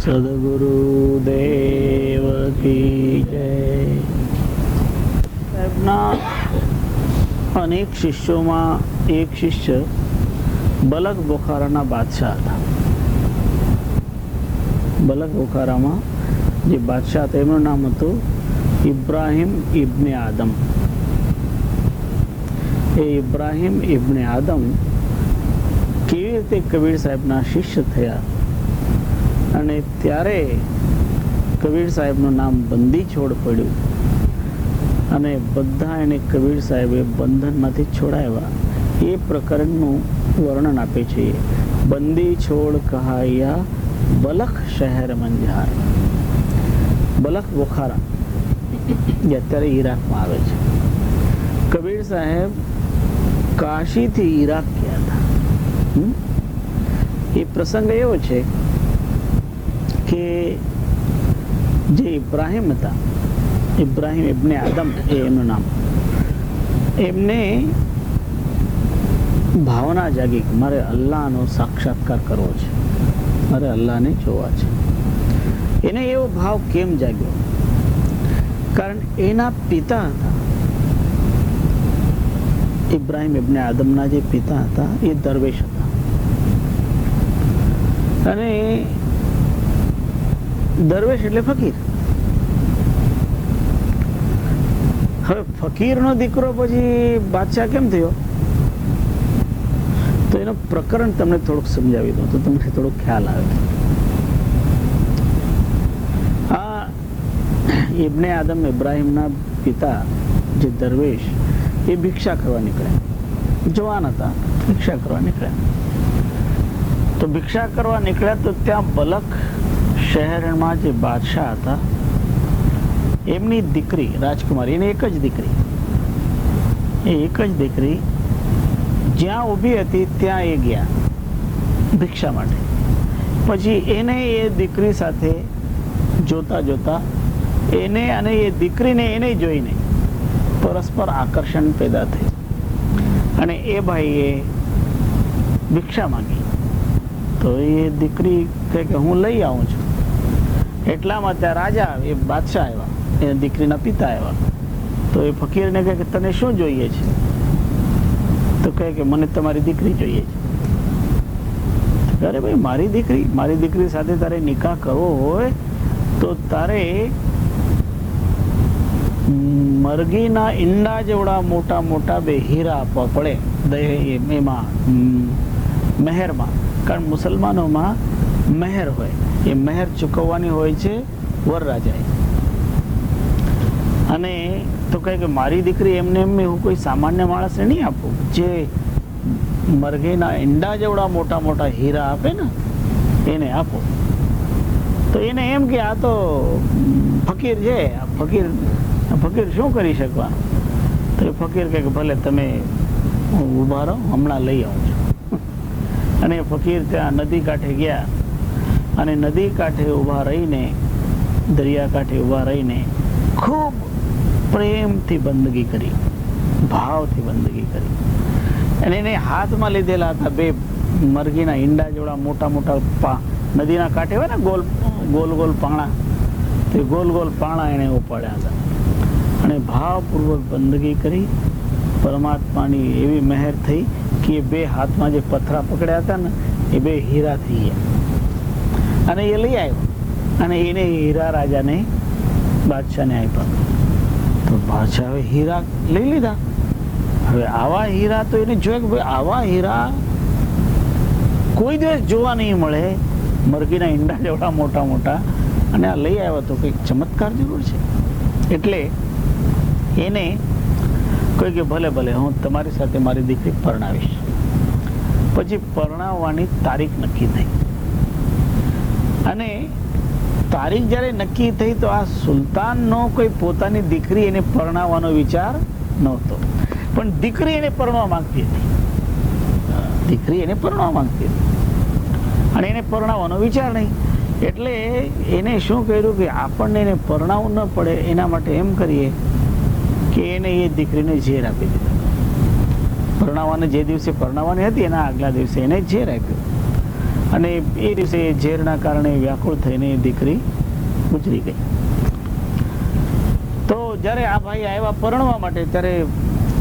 સદગુરુદેવ કી જય. સાહેબના અનેક શિષ્યોમાં એક શિષ્ય બલખ બુખારાના બાદશાહ હતા. બલખ બુખારામાં જે બાદશાહ હતા એમનું નામ હતું ઇબ્રાહિમ ઇબ્ને આદમ. એ ઇબ્રાહિમ ઇબ્ને આદમ કેવી રીતે કબીર સાહેબના શિષ્ય થયા અને ત્યારે કબીર સાહેબનું નામ બંદી છોડ પડ્યું અને બધા એને કબીર સાહેબે બંધનમાંથી છોડાવ્યા, એ પ્રકરણનું વર્ણન આપે છે. બંદી છોડ કહાયા બલખ શહેર મંજાર. બલખ બુખારા જે અત્યારે ઈરાકમાં આવે છે. કબીર સાહેબ કાશીથી ઈરાક ગયા હતા. એ પ્રસંગ એવો છે કે જે ઇબ્રાહિમ હતા, ઇબ્રાહિમ ઇબ્ને આદમ એ એમનું નામ, એમને ભાવના જાગી કે મારે અલ્લાહનો સાક્ષાત્કાર કરવો છે, મારે અલ્લાહને જોવા છે. એને એવો ભાવ કેમ જાગ્યો? કારણ એના પિતા હતા, ઇબ્રાહિમ ઇબ્ને આદમના જે પિતા હતા એ દરવેશ હતા. અને દરવેશ એટલે ફકીર. હવે ફકીરનો દીકરો પછી બાદશાહ કેમ થયો? તો એનો પ્રકરણ તમને થોડુંક સમજાવી દઉં તો તમને થોડોક ખ્યાલ આવે. આ ઇબ્ને આદમ ઇબ્રાહિમના પિતા જે દરવેશ એ ભિક્ષા કરવા નીકળ્યા. જવાન હતા, ભિક્ષા કરવા નીકળ્યા. તો ભિક્ષા કરવા નીકળ્યા તો ત્યાં બલખ શહેરમાં જે બાદશાહ હતા એમની દીકરી રાજકુમારી, એને એક જ દીકરી, એ એક જ દીકરી જ્યાં ઊભી હતી ત્યાં એ ગયા ભિક્ષા માટે. પછી એને એ દીકરી સાથે જોતા જોતા એને અને એ દીકરીને એને જોઈને પરસ્પર આકર્ષણ પેદા થઈ અને એ ભાઈએ ભિક્ષા માંગી. તો એ દીકરી કહે કે હું લઈ આવું છું. એટલામાં ત્યાં રાજા એ બાદશાહ આવ્યા, એ દીકરીના પિતા આવ્યા. તો એ ફકીરને કહે કે તને શું જોઈએ છે? તો કહે કે મને તમારી દીકરી જોઈએ છે. અરે ભાઈ, મારી દીકરી સાથે તારે નિકાહ કરવો હોય તો તારે મરઘીના ઈંડા જેવડા મોટા મોટા બે હીરા આપવા પડે એમાં મહેરમાં. કારણ મુસલમાનોમાં મહેર હોય, એ મહેર ચૂકવવાની હોય છે વરરાજાએ. અને તો કહે કે મારી દીકરી એમને એમ હું કોઈ સામાન્ય માણસને નહીં આપું, જે મરઘીના ઈંડા જેવડા મોટા મોટા હીરા આપે ને એને આપો. તો એને એમ કે આ તો ફકીર છે, ફકીર શું કરી શકવાનું? તો એ ફકીર કહે કે ભલે તમે ઊભા રહો, હમણાં લઈ આવું છું. અને ફકીર ત્યાં નદી કાંઠે ગયા અને નદી કાંઠે ઊભા રહીને, દરિયા કાંઠે ઊભા રહીને ખૂબ પ્રેમથી બંદગી કરી, ભાવથી બંદગી કરી. અને એને હાથમાં લીધેલા હતા બે મરઘીના ઈંડા જેવડા મોટા મોટા નદીના કાંઠે હોય ને ગોલ ગોલ પાંગણા, તે ગોલ ગોલ પાંગણા એને ઉપાડ્યા હતા અને ભાવપૂર્વક બંદગી કરી. પરમાત્માની એવી મહેર થઈ કે એ બે હાથમાં જે પથરા પકડ્યા હતા ને એ બે હીરા થઈ ગયા અને એ લઈ આવ્યો અને એને હીરા રાજાને, બાદશાહને આપ્યા. તો બાદશાહે હીરા લઈ લીધા. હવે આવા હીરા તો એને જોયે કે ભાઈ આવા હીરા કોઈ દિવસ જોવા નહીં મળે, મરઘીના ઈંડા જેવડા મોટા મોટા, અને આ લઈ આવ્યો તો કંઈક ચમત્કાર જરૂર છે. એટલે એને કહ્યું કે ભલે ભલે, હું તમારી સાથે મારી દીકરી પરણાવીશ. પછી પરણાવવાની તારીખ નક્કી થઈ અને તારીખ જ્યારે નક્કી થઈ તો આ સુલતાનનો કોઈ પોતાની દીકરી એને પરણાવવાનો વિચાર નહોતો, પણ દીકરી એને પરણવા માંગતી હતી. દીકરી એને પરણવા માંગતી હતી અને એને પરણાવવાનો વિચાર નહીં. એટલે એને શું કર્યું કે આપણને એને પરણાવવું ન પડે એના માટે એમ કરીએ કે એને એ દીકરીને ઝેર આપી દીધું. પરણાવવાને જે દિવસે પરણાવવાની હતી એના આગલા દિવસે એને ઝેર આપ્યું અને એ દિવસે ઝેરના કારણે વ્યાકુળ થઈને દીકરી ગુજરી ગઈ. તો જ્યારે આ ભાઈ આવ્યા પરણવા માટે ત્યારે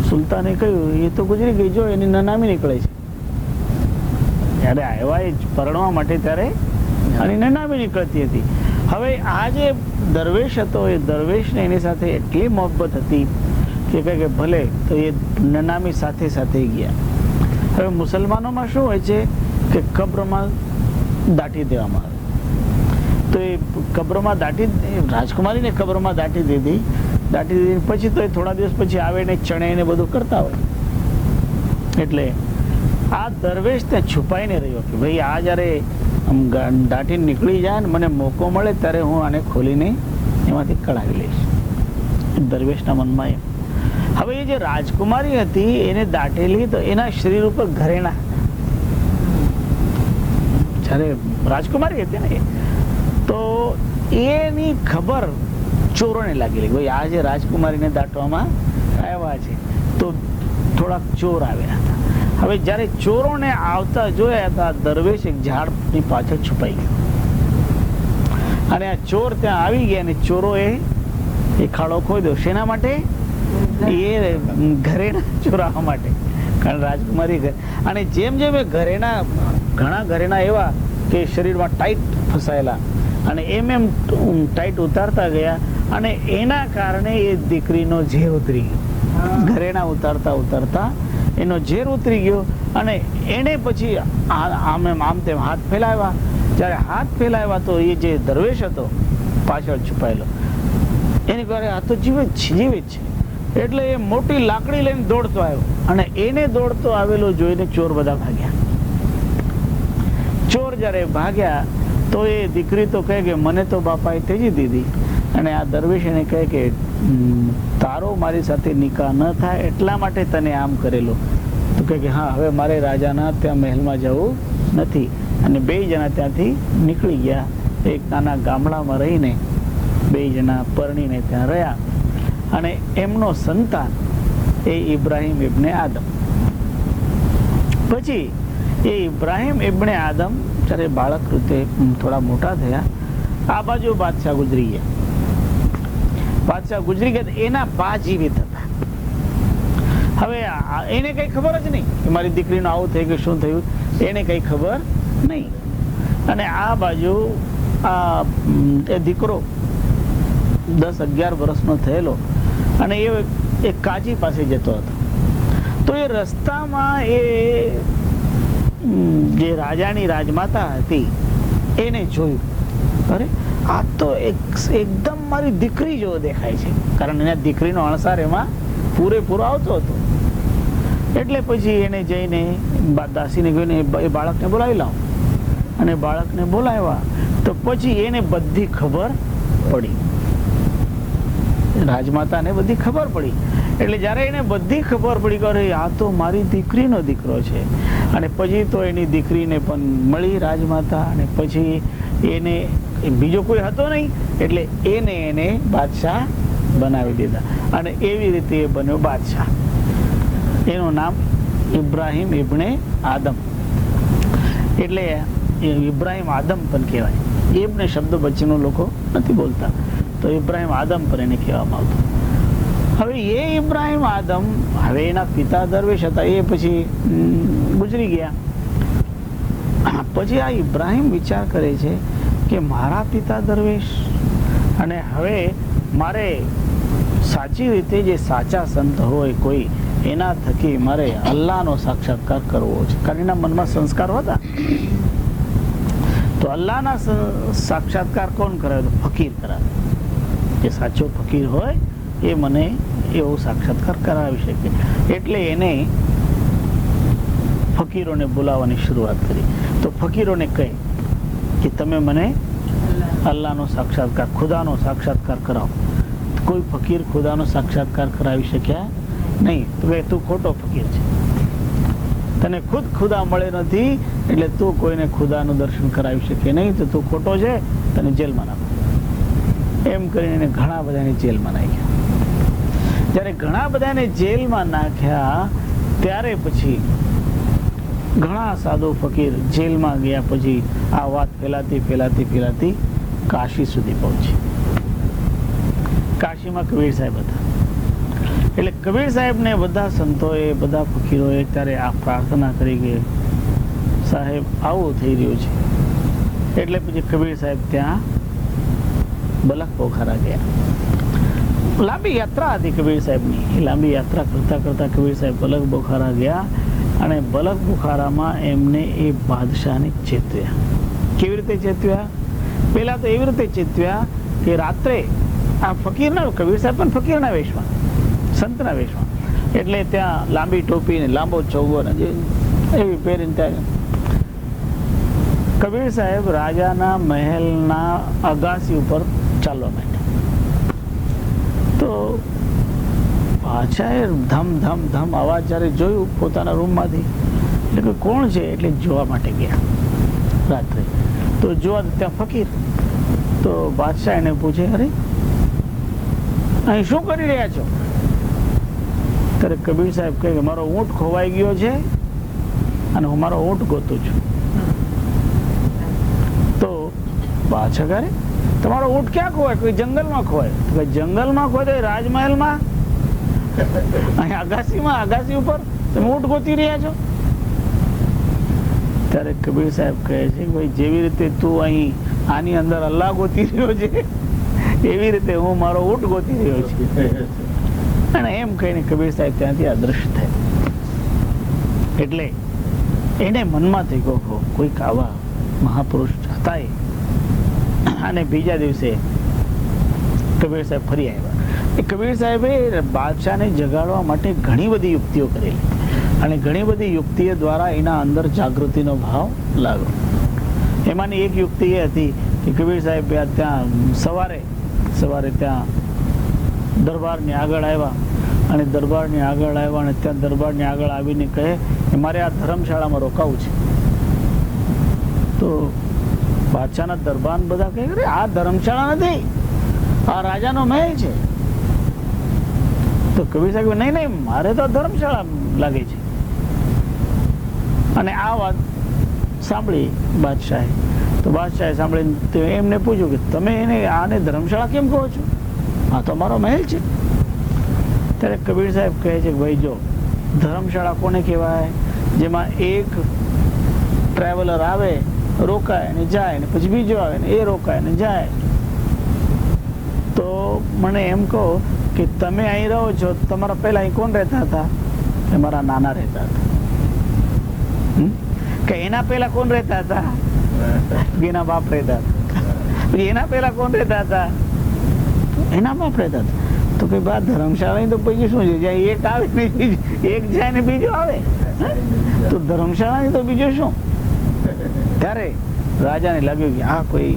સુલતાને કહ્યું એ તો ગુજરી ગઈ, જો એની નનામી નીકળે છે. જ્યારે આવ્યા એ પરણવા માટે ત્યારે એની નનામી નીકળતી હતી. હવે આ જે દરવેશ હતો એ દરવેશને એની સાથે એટલી મોહબ્બત હતી કે કહે કે ભલે, તો એ નનામી સાથે સાથે ગયા. હવે મુસલમાનોમાં શું હોય છે કે કબ્રમાં દાટી દેવામાં આવે, તો એ કબ્રમાં રાજકુમારીને કબ્રમાં દાટી દીધી પછી તો એ થોડા દિવસ પછી આવે ને ચણે ને બધું કરતા હોય. એટલે આ દરવેશ ત્યાં છુપાઈને રહ્યો કે ભાઈ આ જ્યારે દાટીને નીકળી જાય ને મને મોકો મળે ત્યારે હું આને ખોલીને એમાંથી કઢાવી લઈશ. દરવેશના મનમાં એમ. હવે એ જે રાજકુમારી હતી એને દાટેલી, તો એના શરીર ઉપર ઘરેણા, જ્યારે રાજકુમારી હતી ને તો એની ખબર ચોરોને લાગેલી, ભાઈ આ જે રાજકુમારીને દાટવામાં આવ્યા છે. તો થોડાક ચોર આવ્યા હતા. હવે જ્યારે ચોરોને આવતા જોયા હતા, દરવેશ એક ઝાડની પાછળ છુપાઈ ગયો અને આ ચોર ત્યાં આવી ગયા અને ચોરોએ એ ખાડો ખોદ્યો. શેના માટે? એ ઘરેણા ચોરાવવા માટે. કારણ રાજકુમારી અને જેમ જેમ એ ઘણા ઘરેણા એવા કે શરીરમાં ટાઈટ ફસાયેલા, અને એમ ટાઈટ ઉતારતા ગયા અને એના કારણે એ દીકરીનો ઝેર ઉતરી ગયો. ઘરેણા ઉતારતા ઉતારતા એનો ઝેર ઉતરી ગયો અને એને પછી આમ તેમ હાથ ફેલાવ્યા. જ્યારે હાથ ફેલાવ્યા તો એ જે દરવેશ હતો પાછળ છુપાયેલો, એને કહે આ તો જીવિત છે. એટલે એ મોટી લાકડી લઈને દોડતો આવ્યો અને એને દોડતો આવેલો જોઈને ચોર બધા ભાગ્યા. ચોર જ્યારે ભાગ્યા તો એ દીકરી તો કહે કે મને તો બાપાએ તેજી દીધી, અને આ દરવેશ એને કહે કે તારો મારી સાથે નિકાહ ન થાય એટલા માટે તને આમ કરેલો. તો કહે કે હા, હવે મારે રાજાના ત્યાં મહેલમાં જવું નથી. અને બે જણા ત્યાંથી નીકળી ગયા. એક નાના ગામડામાં રહીને બે જણા પરણીને ત્યાં રહ્યા. અને એમનો સંતાન એ ઇબ્રાહિમ ઇબ્ને આદમ. પછી એ ઇબ્રાહિમ ઇબ્ને આદમ જ્યારે બાળક રીતે થોડા મોટા થયા, આ બાજુ બાદશાહ ગુજરી ગયા. એના બા જીવિત હતા. હવે એને કઈ ખબર જ નહીં કે મારી દીકરીનું આવું થઈ ગયું, શું થયું, એને કઈ ખબર નહીં. અને આ બાજુ એ દીકરો 10-11 વર્ષનો થયેલો અને એ એક કાજી પાસે જતો હતો. તો એ રસ્તામાં એ જે રાજાની રાજમાતા હતી એને જોયું, અરે આ તો એકદમ મારી દીકરી જેવો દેખાય છે. કારણ એના દીકરીનો અણસાર એમાં પૂરેપૂરો આવતો હતો. એટલે પછી એને જઈને દાસીને કહ્યું એ બાળકને બોલાવી લાવો. અને બાળકને બોલાવ્યા તો પછી એને બધી ખબર પડી, રાજમાતાને બધી ખબર પડી. એટલે જ્યારે એને બધી ખબર પડી કે અરે આ તો મારી દીકરીનો દીકરો છે. અને પછી તો એની દીકરીને પણ મળી રાજમાતા, અને પછી એને બીજો કોઈ હતો નહીં એટલે એને બાદશાહ બનાવી દીધા. અને એવી રીતે એ બન્યો બાદશાહ. એનું નામ ઇબ્રાહિમ ઇબ્ને આદમ. એટલે ઇબ્રાહિમ આદમ પણ કહેવાય. ઇબ્ને શબ્દ વચ્ચેનો લોકો નથી બોલતા, તો ઇબ્રાહિમ આદમ પર એને કહેવામાં આવતું. હવે એ ઇબ્રાહિમ આદમ, હવે એના પિતા દરવેશ હતા, એ પછી ગુજરી ગયા. પછી આ ઇબ્રાહિમ વિચાર કરે છે કે મારા પિતા દરવેશ, અને હવે મારે સાચી રીતે જે સાચા સંત હોય કોઈ, એના થકી મારે અલ્લાહનો સાક્ષાત્કાર કરવો છે. કારણ એના મનમાં સંસ્કાર હતા. તો અલ્લાહના સાક્ષાત્કાર કોણ કરાવે? તો ફકીર કરાવે. જે સાચો ફકીર હોય એ મને એવો સાક્ષાત્કાર કરાવી શકે. એટલે એને ફકીરોને બોલાવવાની શરૂઆત કરી. તો ફકીરોને કહે કે તમે મને અલ્લાહનો સાક્ષાત્કાર, ખુદાનો સાક્ષાત્કાર કરાવો. કોઈ ફકીર ખુદાનો સાક્ષાત્કાર કરાવી શક્યા નહીં. તો કહે તું ખોટો ફકીર છે, તને ખુદ ખુદા મળે નથી એટલે તું કોઈને ખુદાનું દર્શન કરાવી શકે નહીં, તો તું ખોટો છે, તને જેલમાં નાખો. એમ કરીને ઘણા બધાને જેલમાં નાખ્યા. જ્યારે ઘણા બધાને જેલમાં નાખ્યા ત્યારે પછી ઘણા સાધુ ફકીર જેલમાં ગયા પછી આ વાત ફેલાતી ફેલાતી ફેલાતી કાશી સુધી પહોંચી. કાશીમાં કબીર સાહેબ હતા. એટલે કબીર સાહેબને બધા સંતોએ, બધા ફકીરોએ ત્યારે આ પ્રાર્થના કરી કે સાહેબ આવું થઈ રહ્યું છે. એટલે પછી કબીર સાહેબ ત્યાં બલક પોખરા ગયા. લાંબી યાત્રા હતી કબીર સાહેબની. એ લાંબી યાત્રા કરતા કરતા કબીર સાહેબ બલક પોખરા ગયા અને બલક પોખરામાં એમને એ બાદશાહને ચેતવ્યા. કેવી રીતે ચેતવ્યા? પહેલા તો એવી રીતે ચેતવ્યા કે રાત્રે આ ફકીરના, કબીર સાહેબ પણ ફકીરના વેશમાં, સંતના વેશમાં, એટલે ત્યાં લાંબી ટોપી ને લાંબો ચોગો ને જે એવી પહેરીને ત્યાં કબીર સાહેબ રાજાના મહેલના અગાસી ઉપર ચાલવા માંડ્યા. તો બાદશાહે ધમ ધમ ધમ અવાજ જ્યારે જોયું પોતાના રૂમમાંથી, એટલે કે કોણ છે એટલે જોવા માટે ગયા રાત્રે. તો જોવા ત્યાં ફકીર. તો બાદશાહ એને પૂછે, અરે અહીં શું કરી રહ્યા છો? ત્યારે કબીર સાહેબ કહે કે મારો ઊંટ ખોવાઈ ગયો છે અને હું મારો ઊંટ ગોતું છું. તો બાદશાહ કહે તમારો ઊંટ ક્યાં ખોવાય? કોઈ જંગલમાં ખોવાય? જંગલમાં ખોવાય તો રાજમહેલમાં, અહીં અગાસીમાં, અગાસી ઉપર તમે ઊંટ ગોતી રહ્યા છો? ત્યારે કબીર સાહેબ કહે છે કે ભાઈ જેવી રીતે તું અહીં આની અંદર અલ્લાહ ગોતી રહ્યો છે એવી રીતે હું મારો ઊંટ ગોતી રહ્યો છું. અને એમ કહીને કબીર સાહેબ ત્યાંથી અદૃશ્ય થાય. એટલે એને મનમાં થઈ ગયો કોઈક આવા મહાપુરુષ હતા. અને બીજા દિવસે કબીર સાહેબ ફરી આવ્યા. એ કબીર સાહેબે બાદશાહને જગાડવા માટે ઘણી બધી યુક્તિઓ કરેલી અને ઘણી બધી યુક્તિઓ દ્વારા એના અંદર જાગૃતિનો ભાવ લાગ્યો. એમાંની એક યુક્તિ એ હતી કે કબીર સાહેબ ત્યાં સવારે ત્યાં દરબારની આગળ આવ્યા અને દરબારની આગળ આવ્યા અને ત્યાં દરબારની આગળ આવીને કહે કે મારે આ ધર્મશાળામાં રોકાવું છે. તો બાદશાહના દરબાર બધા કહે કે આ ધર્મશાળા નથી, આ રાજાનો મહેલ છે. તો કબીર સાહેબ નહીં નહીં મારે તો ધર્મશાળા લાગે છે. અને આ વાત સાંભળી બાદશાહે. તો બાદશાહે સાંભળીને એમને પૂછ્યું કે તમે આને ધર્મશાળા કેમ કહો છો? આ તો અમારો મહેલ છે. ત્યારે કબીર સાહેબ કહે છે કે ભાઈ જો ધર્મશાળા કોને કહેવાય? જેમાં એક ટ્રાવેલર આવે, રોકાય ને જાય ને પછી બીજો આવે ને એ રોકાય ને જાય. તો મને એમ કહો કે તમે અહીં રહો છો, તમારા પહેલા અહીં કોણ રહેતા હતા? મારા નાના રહેતા હતા. કે એના પહેલા કોણ રહેતા હતા? એના બાપ રહેતા હતા. પછી એના પહેલા કોણ રહેતા હતા? એના બાપ રહેતા હતા. તો કઈ બા ધર્મશાળા તો પછી શું છે? જ્યાં એક આવે ને એક જાય ને બીજો આવે, તો ધર્મશાળા તો બીજો શું? ત્યારે રાજાને લાગ્યું કે આ કોઈ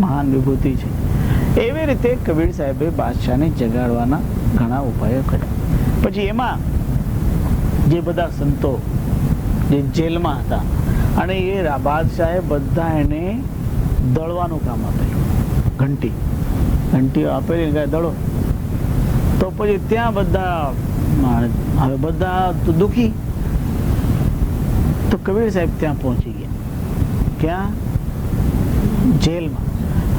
મહાન વિભૂતિ છે. એવી રીતે કબીર સાહેબે બાદશાહને જગાડવાના ઘણા ઉપાયો કર્યા. પછી એમાં જે બધા સંતો જે જેલમાં હતા અને એ બાદશાહે બધા એને દળવાનું કામ આપેલું. ઘંટીઓ આપેલી ને દળો. તો પછી ત્યાં બધા દુખી. તો કબીર સાહેબ ત્યાં પહોંચી ગયા. ક્યાં? જેલમાં.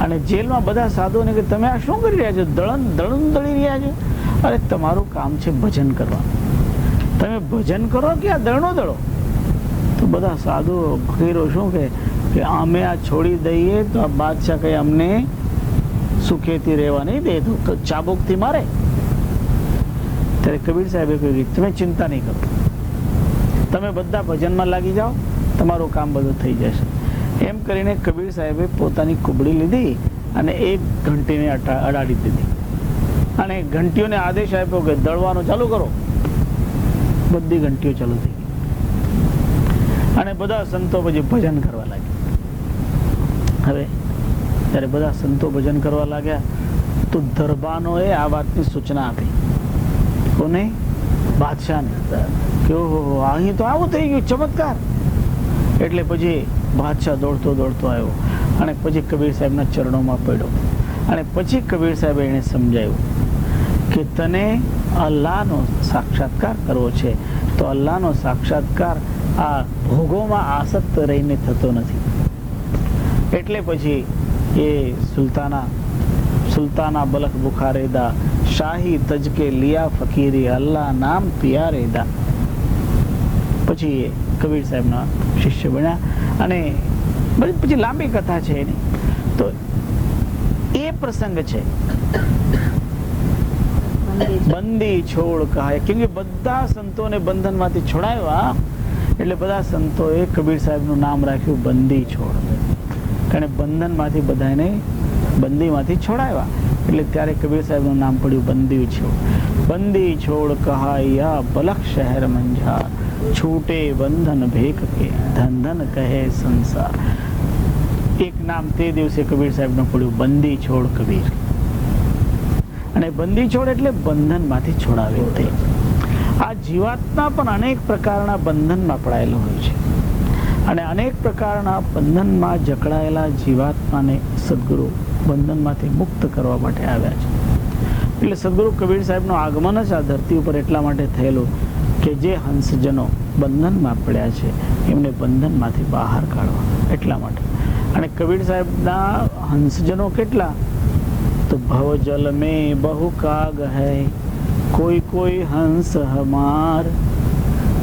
અને જેલમાં બધા સાધુઓને કે તમે આ શું કરી રહ્યા છો? દળણ દળી રહ્યા છો? અરે તમારું કામ છે ભજન કરવાનું. તમે ભજન કરો કે આ દળનો દળો? તો બધા સાધુઓ ફકીરો શું કે અમે આ છોડી દઈએ તો આ બાદશાહ કઈ અમને સુખેથી રહેવા નહીં દે, તો ચાબુકથી મારે. ત્યારે કબીર સાહેબે કહ્યું તમે ચિંતા નહીં કરો, તમે બધા ભજનમાં લાગી જાઓ, તમારું કામ બધું થઈ જશે. એમ કરીને કબીર સાહેબે પોતાની કુબડી લીધી અને એક ઘંટીને અડાડી દીધી અને ઘંટીઓને આદેશ આપ્યો કે દળવાનું ચાલુ કરો. બધી ઘંટીઓ ચાલુ થઈ ગઈ અને બધા સંતો પછી ભજન કરવા લાગ્યા. હવે જ્યારે બધા સંતો ભજન કરવા લાગ્યા તો દરબાનોએ આ વાતની સૂચના આપી. કોને? બાદશાહને. કે ઓહો અહીં તો આવું થઈ ગયું, ચમત્કાર. એટલે પછી બાદશાહ દોડતો આવ્યો અને પછી કબીર સાહેબના ચરણોમાં પડ્યો અને પછી કબીર સાહેબે એને સમજાવ્યું કે તને અલ્લાહનો સાક્ષાત્કાર કરવો છે તો અલ્લાહનો સાક્ષાત્કાર આ ભોગોમાં આસક્ત રહીને થતો નથી. એટલે પછી એ સુલતાના બલખ બુખારેદા, શાહી તજકે લિયા ફકીરી, અલ્લાહ નામ પિયારેદા. પછી એ કબીર સાહેબના શિષ્ય બન્યા. અને પછી લાંબી કથા છે એની. તો એ પ્રસંગ છે બંદી છોડ કહાય. કેમ કે બધા સંતોને બંધનમાંથી છોડાવ્યા, એટલે બધા સંતોએ કબીર સાહેબનું નામ રાખ્યું બંદી છોડ. કારણ બંધનમાંથી બધાને બંદીમાંથી છોડાવ્યા, એટલે ત્યારે કબીર સાહેબનું નામ પડ્યું બંદી છોડ. બંદી છોડ કહાયા બલખ શહેર મંઝાર, છૂટે બંધન ભેખ કે ધન ધન કહે સંસાર. એક નામ તે દિવસે કબીર સાહેબનું પડ્યું બંદી છોડ કબીર. અને બંદી છોડ એટલે બંધનમાંથી છોડાવે તે. આ જીવાત્મા પણ અનેક પ્રકારના બંધનમાં પડાયેલો હોય છે, અને અનેક પ્રકારના બંધનમાં જકડાયેલા જીવાત્માને સદગુરુ બંધનમાંથી મુક્ત કરવા માટે આવ્યા છે. એટલે સદગુરુ કબીર સાહેબનું આગમન જ આ ધરતી ઉપર એટલા માટે થયેલું કે જે હંસજનો બંધનમાં પડ્યા છે એમને બંધનમાંથી બહાર કાઢવા, એટલા માટે. અને કબીર સાહેબના હંસજનો કેટલા? તો ભવજલ મેં બહુ કાગ હૈ, કોઈ કોઈ હંસ હમાર.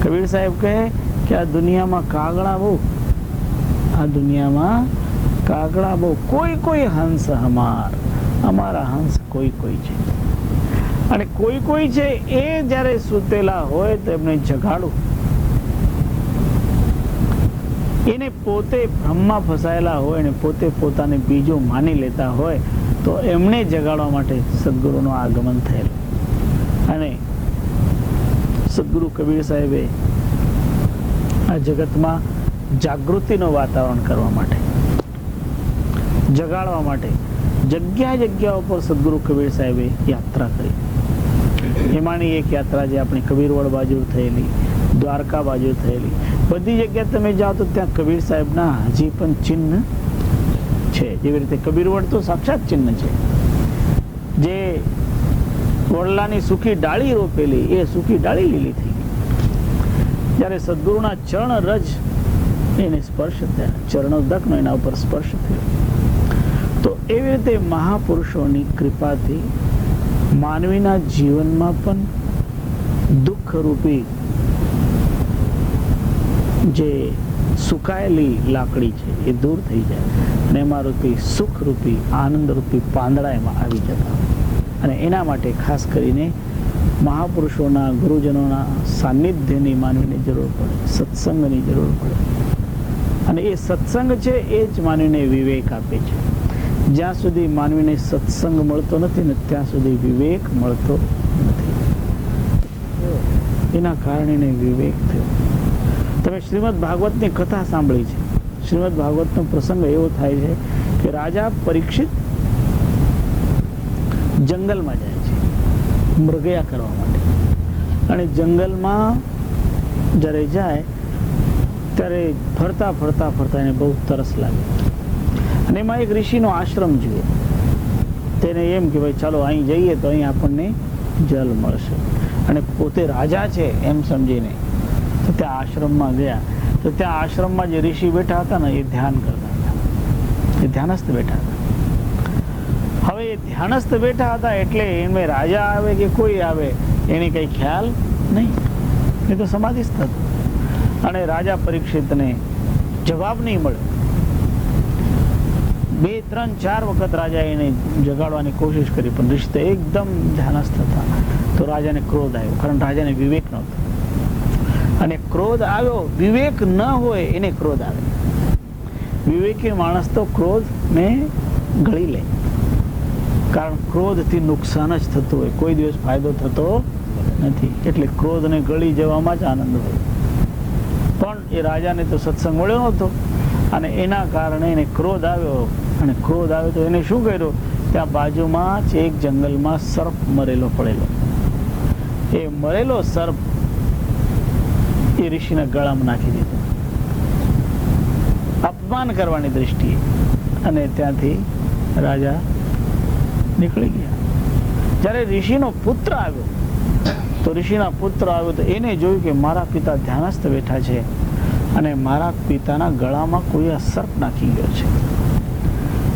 કબીર સાહેબ કહે કે આ દુનિયામાં કાગડા બહુ, આ દુનિયામાં કાગડા બહુ, કોઈ કોઈ હંસ હમાર, અમારા હંસ કોઈ કોઈ છે. અને કોઈ કોઈ છે એ જ્યારે સૂતેલા હોય તો એમને જગાડું. એને પોતે ભ્રમમાં ફસાયેલા હોય અને પોતે પોતાને બીજો માની લેતા હોય તો એમને જગાડવા માટે સદગુરુનું આગમન થયેલું. અને સદગુરુ કબીર સાહેબે આ જગતમાં જાગૃતિનું વાતાવરણ કરવા માટે, જગાડવા માટે જગ્યા જગ્યા ઉપર સદગુરુ કબીર સાહેબે યાત્રા કરી. એમાંની એક યાત્રા જે આપણી કબીરવડ બાજુ થયેલી, દ્વારકા બાજુ થયેલી, બધી જગ્યાએ તમે જાઓ તો ત્યાં કબીર સાહેબના હજી પણ ચિહ્ન છે. જેવી રીતે કબીરવડ તો સાક્ષાત ચિહ્ન છે. જે વડલાની સુખી ડાળી રોપેલી, એ સુખી ડાળી લીલી થઈ ગઈ. જ્યારે સદગુરુના ચરણ રજ એને સ્પર્શ થયા, ચરણોદકનો એના ઉપર સ્પર્શ થયો. તો એવી રીતે મહાપુરુષોની કૃપાથી માનવીના જીવનમાં પણ દુઃખરૂપી જે સુકાયેલી લાકડી છે એ દૂર થઈ જાય, અને એમાં રૂપી સુખરૂપી આનંદરૂપી પાંદડા એમાં આવી જતા. અને એના માટે ખાસ કરીને મહાપુરુષોના, ગુરુજનોના સાનિધ્યની માનવીને જરૂર પડે, સત્સંગની જરૂર પડે. અને એ સત્સંગ છે એ જ માનવીને વિવેક આપે છે. જ્યાં સુધી માનવીને સત્સંગ મળતો નથી ને ત્યાં સુધી વિવેક મળતો નથી. એના કારણે વિવેક થયો. તમે શ્રીમદ ભાગવતની કથા સાંભળી છે. શ્રીમદ ભાગવતનો પ્રસંગ એવો થાય છે કે રાજા પરીક્ષિત જંગલમાં જાય છે મૃગયા કરવા માટે. અને જંગલમાં જ્યારે જાય ત્યારે ફરતા ફરતા ફરતા એને બહુ તરસ લાગે. અને એમાં એક ઋષિનો આશ્રમ જુએ. તેને એમ કે ભાઈ ચાલો અહીં જઈએ તો અહીં આપણને જલ મળશે. અને પોતે રાજા છે એમ સમજીને તો ત્યાં આશ્રમમાં ગયા. તો ત્યાં આશ્રમમાં જે ઋષિ બેઠા હતા ને એ ધ્યાન કરતા હતા, એ ધ્યાનસ્થ બેઠા હતા. હવે એ ધ્યાનસ્થ બેઠા હતા એટલે એમને રાજા આવે કે કોઈ આવે એને કઈ ખ્યાલ નહીં, એ તો સમાધિસ્થ હતું. અને રાજા પરીક્ષિતને જવાબ નહીં મળે. 2, 3, 4 વખત રાજા એને જગાડવાની કોશિશ કરી, પણ ઋષિ તો એકદમ ધ્યાનસ્થ હતા. તો રાજાને ક્રોધ આવ્યો, કારણ રાજાને વિવેક નહોતો. અને ક્રોધ આવ્યો, વિવેક ન હોય એને ક્રોધ આવે. વિવેકી માણસ તો ક્રોધને ગળી લે, કારણ ક્રોધથી નુકસાન જ થતું હોય, કોઈ દિવસ ફાયદો થતો નથી. એટલે ક્રોધને ગળી જવામાં જ આનંદ હોય. પણ એ રાજાને તો સત્સંગ મળ્યો નહોતો, અને એના કારણે એને ક્રોધ આવ્યો. અને ક્રોધ આવ્યો તો એને શું કર્યું? ત્યાં બાજુમાં જ એક જંગલમાં સર્પ મરેલો પડેલો. એ મરેલો સર્પ એ ઋષિના ગળામાં નાખી દીધો, અપમાન કરવાની દ્રષ્ટિએ. અને ત્યાંથી રાજા નીકળી ગયા. જ્યારે ઋષિનો પુત્ર આવ્યો તો એને જોયું કે મારા પિતા ધ્યાનસ્થ બેઠા છે અને મારા પિતાના ગળામાં કોઈ સર્પ નાખી ગયો છે.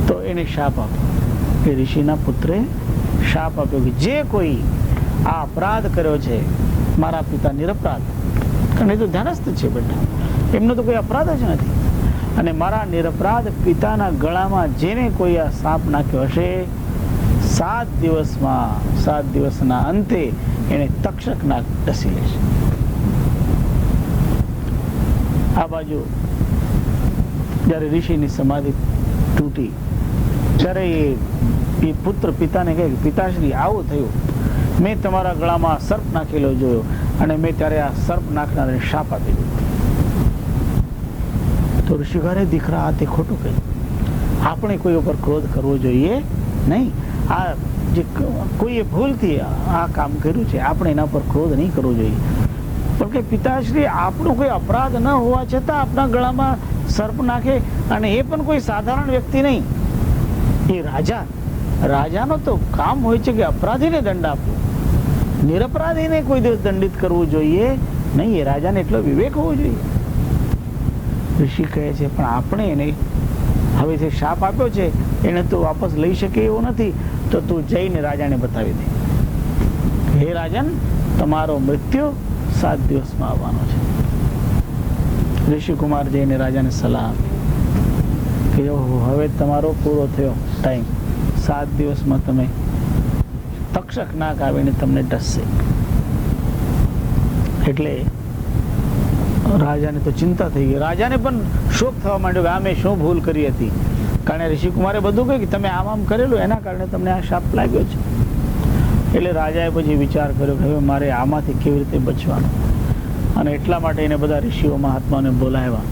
તો એને શાપ આપ્યો. એ ઋષિના પુત્રે શાપ આપ્યો કે જે કોઈ આ અપરાધ કર્યો છે, મારા પિતા નિરપરાધ, કારણ એ તો ધ્યાનસ્થ છે બેટા, એમનો તો કોઈ અપરાધ જ નથી, અને મારા નિરપરાધ પિતાના ગળામાં જેને કોઈ આ સાપ નાખ્યો હશે, 7 દિવસના અંતે એને તક્ષક નાગ ડસી લેશે. આ બાજુ જ્યારે ઋષિની સમાધિ તૂટી ત્યારે એ પુત્ર પિતાને કહે કે પિતાશ્રી આવું થયું, મેં તમારા ગળામાં સર્પ નાખેલો જોયો અને મેં ત્યારે આ સર્પ નાખનારને શાપ આપી દીધો. તો ઋષિકારે દીકરા આ તે ખોટું કહ્યું, આપણે કોઈ ઉપર ક્રોધ કરવો જોઈએ નહીં. આ જે કોઈએ ભૂલથી આ કામ કર્યું છે, આપણે એના પર ક્રોધ નહીં કરવો જોઈએ. પણ કે પિતાશ્રી આપણો કોઈ અપરાધ ન હોવા છતાં આપણા ગળામાં સર્પ નાખે, અને એ પણ કોઈ સાધારણ વ્યક્તિ નહીં, એ રાજાનો તો કામ હોય છે કે અપરાધીને દંડ આપવો, નિરપરાધીને કોઈ દિવસ દંડિત કરવું જોઈએ નહીં. એ રાજાને એટલો વિવેક હોવો જોઈએ. ઋષિ કહે છે પણ આપણે એને હવે જે શાપ આપ્યો છે એને તો વાપસ લઈ શકે એવો નથી, તો તું જઈને રાજાને બતાવી દે. હે રાજન, તમારો મૃત્યુ 7 દિવસમાં આવવાનો છે. ઋષિકુમાર જઈને રાજાને સલાહ આપી કે હવે તમારો પૂરો થયો ટાઈમ, 7 દિવસમાં તમે તક્ષક નાગ આવીને તમને ડસશે. એટલે રાજાને તો ચિંતા થઈ ગઈ. રાજાને પણ શોક થવા માંડ્યો કે આ મેં શું ભૂલ કરી હતી, કારણ ઋષિકુમારે બધું કહ્યું કે તમે આમ કરેલું, એના કારણે તમને આ શાપ લાગ્યો છે. એટલે રાજાએ પછી વિચાર કર્યો કે હવે મારે આમાંથી કેવી રીતે બચવાનું, અને એટલા માટે એને બધા ઋષિઓ મહાત્માને બોલાવ્યા.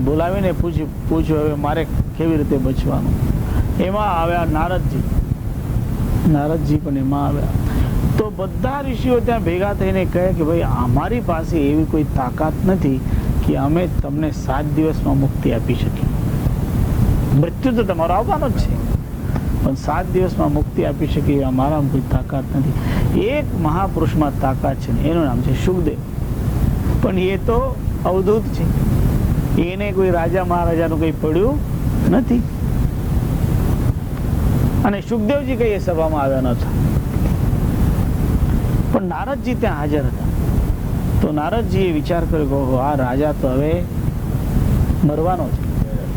બોલાવીને પૂછ્યું હવે મારે કેવી રીતે બચવાનું. એમાં આવ્યા નારદજી પણ એમાં આવ્યા. તો બધા ઋષિઓ ત્યાં ભેગા થઈને કહે કે ભાઈ અમારી પાસે એવી કોઈ તાકાત નથી કે અમે તમને 7 દિવસમાં મુક્તિ આપી શકીએ. મૃત્યુ તો તમારો આવવાનો જ છે, પણ 7 દિવસમાં મુક્તિ આપી શકીએ અમારામાં કોઈ તાકાત નથી. એક મહાપુરુષમાં તાકાત છે, એનું નામ છે શુકદેવ. પણ એ તો અવધૂત છે, એને કોઈ રાજા મહારાજાનું કંઈ પડ્યું નથી. અને શુકદેવજી કઈ એ સભામાં આવ્યા નતા, પણ નારદજી ત્યાં હાજર હતા. તો નારદજીએ વિચાર કર્યો કે આ રાજા તો હવે મરવાનો છે,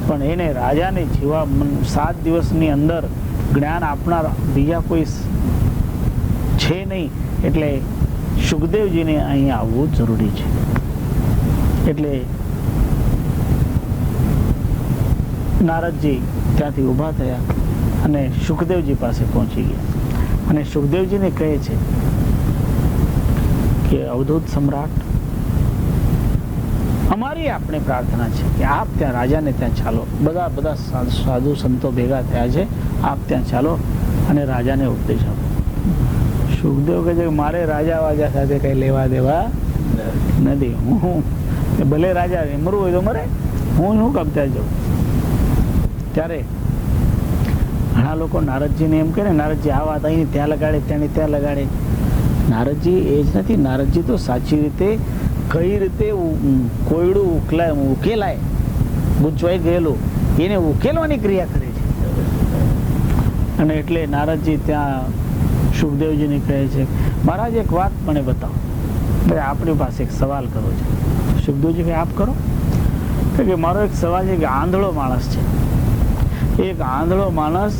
પણ એને રાજાને જીવા 7 દિવસની અંદર જ્ઞાન આપનાર બીજા કોઈ છે નહીં, એટલે શુકદેવજીને અહીં આવવું જરૂરી છે. એટલે નારદજી ત્યાંથી ઊભા થયા અને શુકદેવજી પાસે પહોંચી ગયા, અને શુકદેવજીને કહે છે કે અવધૂત સમ્રાટ, અમારી આપણે પ્રાર્થના છે કે આપ ત્યાં રાજાને ત્યાં ચાલો. બધા સાધુ સંતો ભેગા થયા છે, આપ ત્યાં ચાલો અને રાજાને ઉપદેશ આપો. શુકદેવ કહે છે કે મારે રાજા વાજા સાથે કઈ લેવા દેવા નથી. હું ભલે રાજા મરવું હોય તો મરે, હું શું કામ ત્યાં જાઉં. ત્યારે ઘણા લોકો નારદજીને એમ કહે ને, નારદજી આ વાત અહીં ત્યાં લગાડે, ત્યાંની ત્યાં લગાડે. નારદજી એ જ નથી. નારદજી તો સાચી રીતે કઈ રીતે કોયડું ઉકેલાય, ગૂંચવાઈ ગયેલું એને ઉકેલવાની ક્રિયા કરે છે. અને એટલે નારદજી ત્યાં શુકદેવજીને કહે છે મહારાજ એક વાત મને બતાવો, ભાઈ આપણી પાસે એક સવાલ કરવો છે. શુકદેવજી કહે આપ કરો. કે મારો એક સવાલ છે કે આંધળો માણસ છે, એક આંધળો માણસ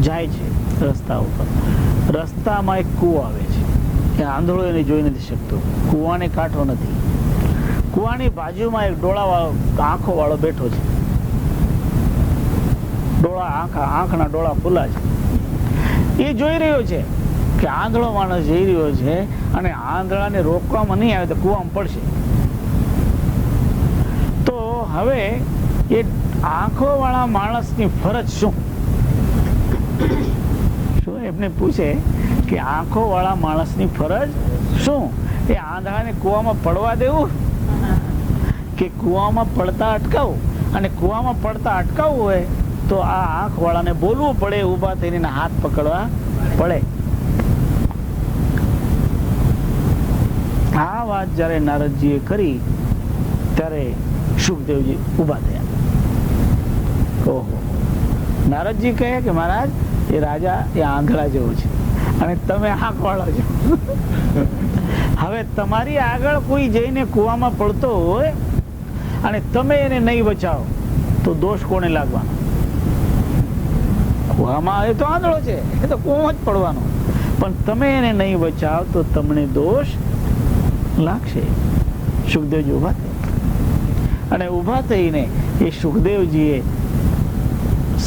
જાય છે રસ્તા ઉપર, રસ્તામાં એક કૂવો આવે છે. એ આંધળો એને જોઈ નથી શકતો, કૂવાને કાંઠો નથી. કૂવાની બાજુમાં એક આંખો વાળો બેઠો છે. આંખના ડોળા ખુલ્લા છે. એ જોઈ રહ્યો છે કે આંધળો માણસ જઈ રહ્યો છે, અને આંધળાને રોકવામાં નહીં આવે તો કૂવામાં પડશે. તો હવે એ આંખો વાળા માણસની ફરજ શું એમને પૂછે કે આંખો વાળા માણસની ફરજ શું? એ આંધળાને કૂવામાં પડવા દેવું કે કૂવામાં પડતા અટકાવવું? અને કૂવામાં પડતા અટકાવવું હોય તો આ આંખ વાળાને બોલવું પડે, ઊભા થઈને હાથ પકડવા પડે. આ વાત જ્યારે નારદજીએ કરી ત્યારે શુકદેવજી ઊભા થયા. ઓહો, નારદજી કહે કે મહારાજ, એ રાજા એ આંધળા જેવો છે અને તમે આંખ વાળો છો. હવે તમારી આગળ કોઈ જઈને કૂવામાં પડતો હોય અને તમે એને નહીં બચાવો તો દોષ કોને લાગવાનો? કૂવામાં આવે તો આંધળો છે, એ તો કૂવામાં જ પડવાનો, પણ તમે એને નહીં બચાવો તો તમને દોષ લાગશે. સુખદેવજી ઊભા થયા અને ઊભા થઈને એ સુખદેવજીએ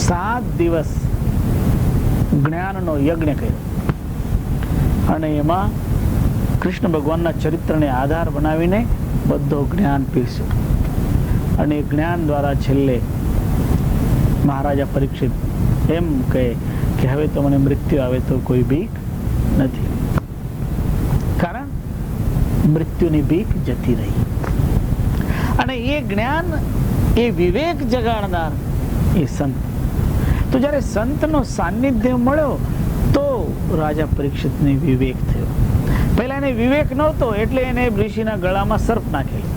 7 દિવસ જ્ઞાનનો યજ્ઞ કર્યો અને એમાં કૃષ્ણ ભગવાનના ચરિત્રને આધાર બનાવીને બધો જ્ઞાન પીરસ્યો. અને એ જ્ઞાન દ્વારા છેલ્લે મહારાજા પરીક્ષિત એમ કહે કે હવે તો મને મૃત્યુ આવે તો કોઈ બીક નથી, કારણ મૃત્યુની બીક જતી રહી. અને એ જ્ઞાન, એ વિવેક જગાડનાર એ સંત. તો જ્યારે સંતનો સાનિધ્ય મળ્યો તો રાજા પરીક્ષિતને વિવેક થયો. પહેલા એને વિવેક નહોતો એટલે એને ઋષિના ગળામાં સર્પ નાખેલો,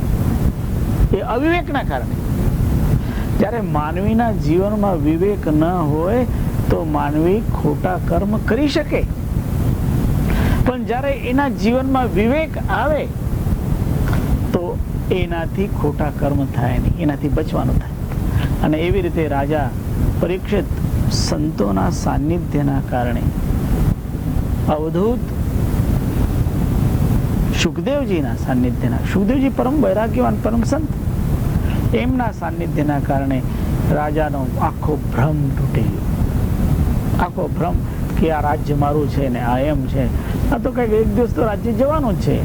એ અવિવેકના કારણે. જ્યારે માનવીના જીવનમાં વિવેક ન હોય તો માનવી ખોટા કર્મ કરી શકે, પણ જ્યારે એના જીવનમાં વિવેક આવે તો એનાથી ખોટા કર્મ થાય નહીં, એનાથી બચવાનું થાય. અને એવી રીતે રાજા પરીક્ષિત સંતોના સાનિધ્યના કારણે અવધૂત સુખદેવજીના સાનિધ્યના, સુખદેવજી પરમ વૈરાગ્યવાન પરમ સંત, એમના સાનિધ્યના કારણે રાજાનો આખો ભ્રમ તૂટી ગયો. આખો ભ્રમ કે આ રાજ્ય મારું છે ને આ એમ છે, આ તો કઈક એક દિવસ તો રાજ્ય જવાનું જ છે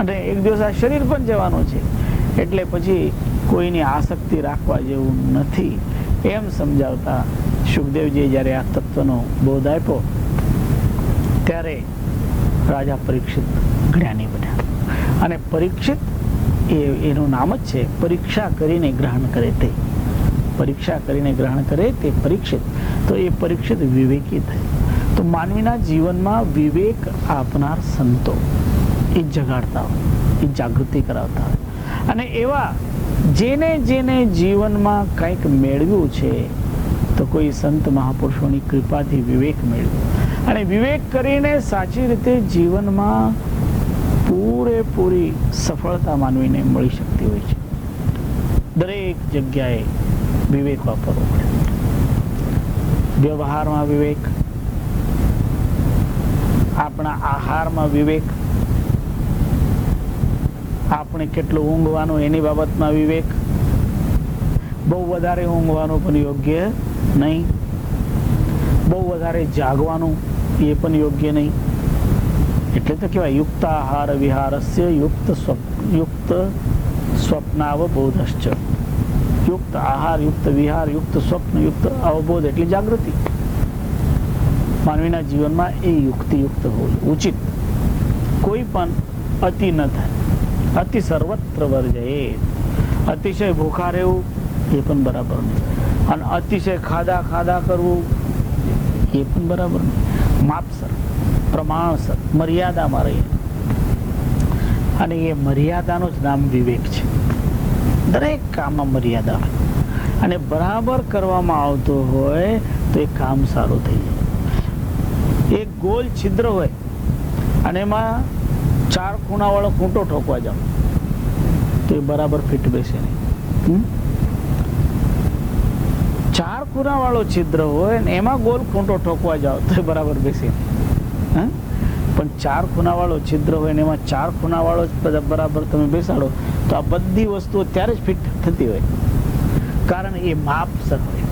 અને એક દિવસ આ શરીર પણ જવાનું છે, એટલે પછી કોઈની આસક્તિ રાખવા જેવું નથી એમ સમજાવતા સુખદેવજીએ જ્યારે આ તત્વનો બોધ આપ્યો ત્યારે રાજા પરીક્ષિત જ્ઞાની બન્યા. અને પરીક્ષિત એનું નામ જ છે પરીક્ષા કરીને ગ્રહણ કરે તે, પરીક્ષા કરીને ગ્રહણ કરે તે પરીક્ષિત. તો એ પરીક્ષિત વિવેકી થાય. તો માનવીના જીવનમાં વિવેક આપનાર સંતો એ જગાડતા હોય, એ જાગૃતિ કરાવતા હોય. અને એવા જેને જેને જીવનમાં કંઈક મેળવ્યું છે તો કોઈ સંત મહાપુરુષોની કૃપાથી વિવેક મેળવ્યો અને વિવેક કરીને સાચી રીતે જીવનમાં પૂરેપૂરી સફળતા માનવીને મળી શકતી હોય છે. દરેક જગ્યાએ વિવેક વાપરવો પડે. વ્યવહારમાં વિવેક, આપણા આહારમાં વિવેક, આપણે કેટલું ઊંઘવાનું એની બાબતમાં વિવેક. બહુ વધારે ઊંઘવાનું પણ યોગ્ય નહીં, બહુ વધારે જાગવાનું એ પણ યોગ્ય નહીં. એટલે તો કહેવાય યુક્ત આહાર વિહારસ્ય યુક્ત સ્વપ્નાવબોધશ્ચ. યુક્ત આહાર, યુક્ત વિહાર, યુક્ત સ્વપ્ન, યુક્ત અવબોધ એટલે જાગૃતિ. માનવીના જીવનમાં એ યુક્તિયુક્ત હોવું ઉચિત. કોઈ પણ અતિ ન થાય. અતિ સર્વત્ર વર્જયે. અતિશય ભૂખા રહેવું એ પણ બરાબર નહીં, અને અતિશય ખાધા કરવું એ પણ બરાબર નહીં. માપસર, પ્રમાણસર, મર્યાદામાં રહીએ. અને એ મર્યાદાનું જ નામ વિવેક છે. દરેક કામમાં મર્યાદા હોય અને બરાબર કરવામાં આવતું હોય તો એ કામ સારું થઈ જાય. એક ગોલ છિદ્ર હોય અને એમાં 4 ખૂણા વાળો ખૂંટો ઠોકવા જાવ તો એ બરાબર ફિટ બેસે નહીં. 4 ખૂણા વાળો છિદ્ર હોય ને એમાં ગોલ ખૂંટો ઠોકવા જાવ તો એ બરાબર બેસે નહીં. પણ 4 ખૂણા વાળો છિદ્ર હોય ને એમાં 4 ખૂણા વાળો બરાબર તમે બેસાડો તો આ બધી વસ્તુઓ ત્યારે જ ફિટ થતી હોય, કારણ એ માપસર હોય.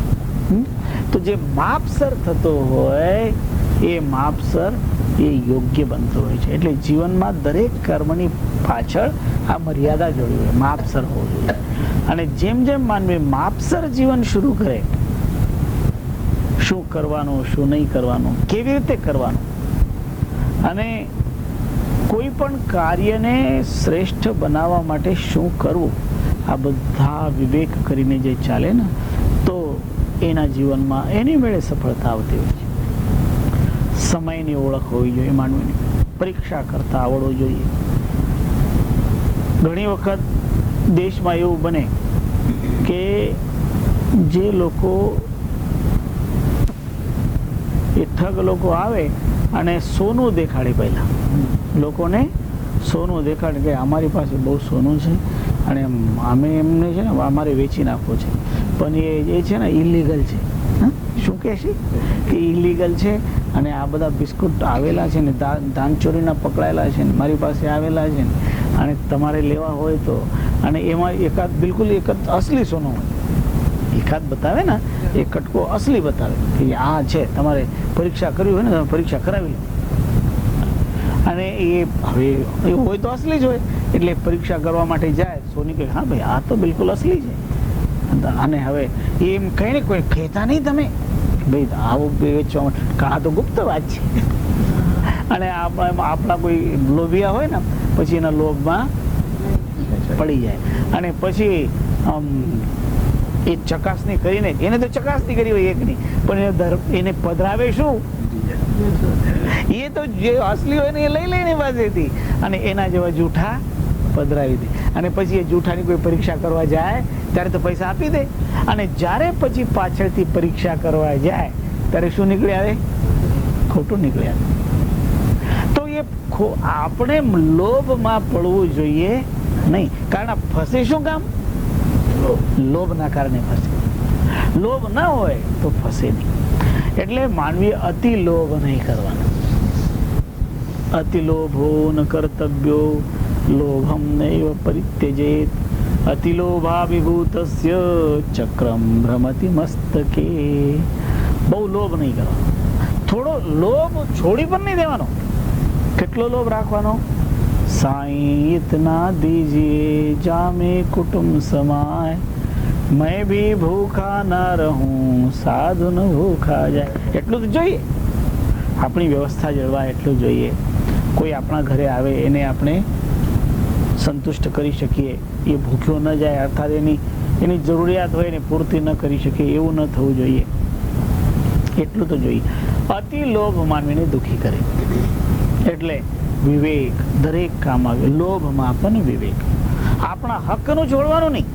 તો જે માપસર થતો હોય એ માપસર એ યોગ્ય બનતો હોય છે. એટલે જીવનમાં દરેક કર્મની પાછળ આ મર્યાદા જોડી હોય, માપસર હોવું જોઈએ. અને જેમ જેમ માનવી માપસર જીવન શરૂ કરે, શું કરવાનું, શું નહીં કરવાનું, કેવી રીતે કરવાનું, અને કોઈ પણ કાર્યને શ્રેષ્ઠ બનાવવા માટે શું કરવું, આ બધા વિવેક કરીને જે ચાલે ને તો એના જીવનમાં એની મેળે સફળતા આવતી હોય છે. સમયની ઓળખ હોવી જોઈએ માનવીની, પરીક્ષા કરતા આવડવું જોઈએ. ઘણી વખત દેશમાં એવું બને કે જે લોકો એ ઠગ લોકો આવે અને સોનું દેખાડે, પહેલા લોકોને સોનું દેખાડે કે અમારી પાસે બહુ સોનું છે અને અમે એમને છે ને અમારે વેચી નાખવું છે, પણ એ છે ને ઇલીગલ છે. શું કહે છે કે ઇલીગલ છે અને આ બધા બિસ્કુટ આવેલા છે ને ધાન ચોરીના પકડાયેલા છે ને મારી પાસે આવેલા છે ને, અને તમારે લેવા હોય તો, અને એમાં એકાદ બિલકુલ એક અસલી સોનું હોય, એકાદ બતાવે ને એ કટકો અસલી બતાવે કે આ છે, તમારે પરીક્ષા કરવી હોય ને તમે પરીક્ષા કરાવી લો. અને એ હવે એવું હોય તો અસલી જ હોય, એટલે પરીક્ષા કરવા માટે જાય સોની કે હા ભાઈ આ તો બિલકુલ અસલી છે. અને હવે એમ કઈ ને કોઈ કહેતા નહીં તમે ભાઈ આવું વેચવા માટે, આ તો ગુપ્ત વાત છે. અને આપણા કોઈ લોભિયા હોય ને પછી એના લોભમાં પડી જાય અને પછી એ ચકાસણી કરીને, એને તો ચકાસણી કરી હોય એકની, પણ એને પધરાવે શું, એ તો જે અસલી હોય ને એ લઈ લઈને પાસેથી અને એના જેવા જૂઠા પધરાવી દે. અને પછી એ જૂઠાની કોઈ પરીક્ષા કરવા જાય ત્યારે તો પૈસા આપી દે, અને જ્યારે પછી પાછળથી પરીક્ષા કરવા જાય ત્યારે શું નીકળી આવે, ખોટું નીકળી આવે. તો એ આપણે લોભમાં પડવું જોઈએ નહીં, કારણ ફસે શું કામ, લોભના કારણે ફસે. લોભ ના હોય તો ફસે નહીં. એટલે માનવી અતિ લોભ નહીં કરવાનો. અતિ લોભો ન કર્તવ્યો લોભમ નૈવ પરિત્યજેત અતિ લોભાભિભૂતસ્ય ચક્રમ ભ્રમતિ મસ્તકે. બહુ લોભ નહીં કરવાનો, થોડો લોભ છોડી પણ નહીં દેવાનો. કેટલો લોભ રાખવાનો, સાईं इतना दीजिए जामे कुटुंब समाय मैं भी भूखा न रहूं साधु न भूखा જાય, એટલું જ જોઈએ. આપણી વ્યવસ્થા જળવાય એટલું જોઈએ. કોઈ આપણા ઘરે આવે એને આપણે સંતુષ્ટ કરી શકીએ, એ ભૂખ્યો ન જાય, અર્થાત એની જરૂરિયાત હોય એને પૂર્તિ ન કરી શકીએ એવું ન થવું જોઈએ. એટલું તો જોઈએ. અતિ લોભ માનવીને દુઃખી કરે. એટલે વિવેક દરેક કામ આવે. લોભમાં પણ વિવેક. આપણા હકનું છોડવાનું નહીં.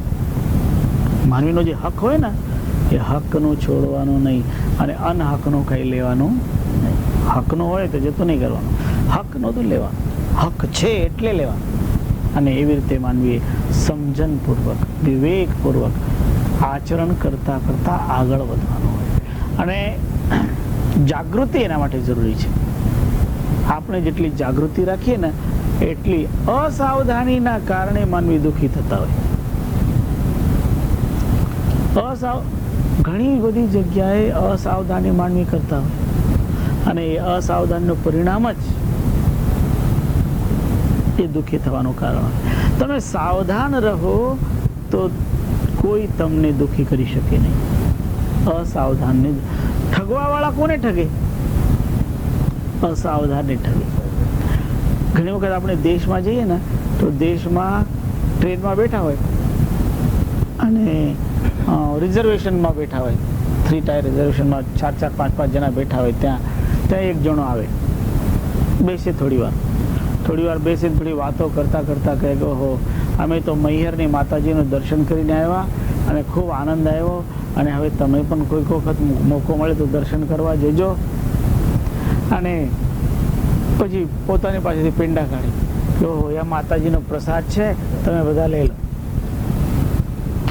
માનવીનો જે હક હોય ને એ હકનું છોડવાનું નહીં અને અનહકનું કઈ લેવાનું નહીં. હકનું હોય તો જતું નહીં કરવાનું, હકનું તો લેવાનું. હક છે એટલે લેવાનું. અને એવી રીતે માનવીએ સમજણપૂર્વક વિવેકપૂર્વક આચરણ કરતા કરતા આગળ વધવાનું હોય. અને જાગૃતિ એના માટે જરૂરી છે. આપણે જેટલી જાગૃતિ રાખીએ ને એટલી અસાવધાનીના કારણે માનવી દુઃખી થતા હોય. ઘણી બધી જગ્યાએ અસાવધાની માનવી કરતા હોય અને એ અસાવધાનીનું પરિણામ જ એ દુઃખી થવાનું કારણ. તમે સાવધાન રહો તો કોઈ તમને દુઃખી કરી શકે નહીં. અસાવધાન ઠગવા વાળા કોને ઠગે, અસાવધાનને ઠગે. ઘણી વખત આપણે દેશમાં જઈએ ને તો દેશમાં ટ્રેનમાં બેઠા હોય અને રિઝર્વેશનમાં બેઠા હોય, 3 ટાયર રિઝર્વેશનમાં 4-4, 5-5 જણા બેઠા હોય, ત્યાં એક જણો આવે, બેસે થોડી વાર બેસીને થોડી વાતો કરતા કરતા કહે કે ઓહો અમે તો મૈહરની માતાજીનું દર્શન કરીને આવ્યા અને ખૂબ આનંદ આવ્યો, અને હવે તમે પણ કોઈક વખત મોકો મળે તો દર્શન કરવા જજો. અને પછી પોતાની પાસેથી પેંડા કાઢી કે ઓહો એ માતાજીનો પ્રસાદ છે, તમે બધા લઈ લો.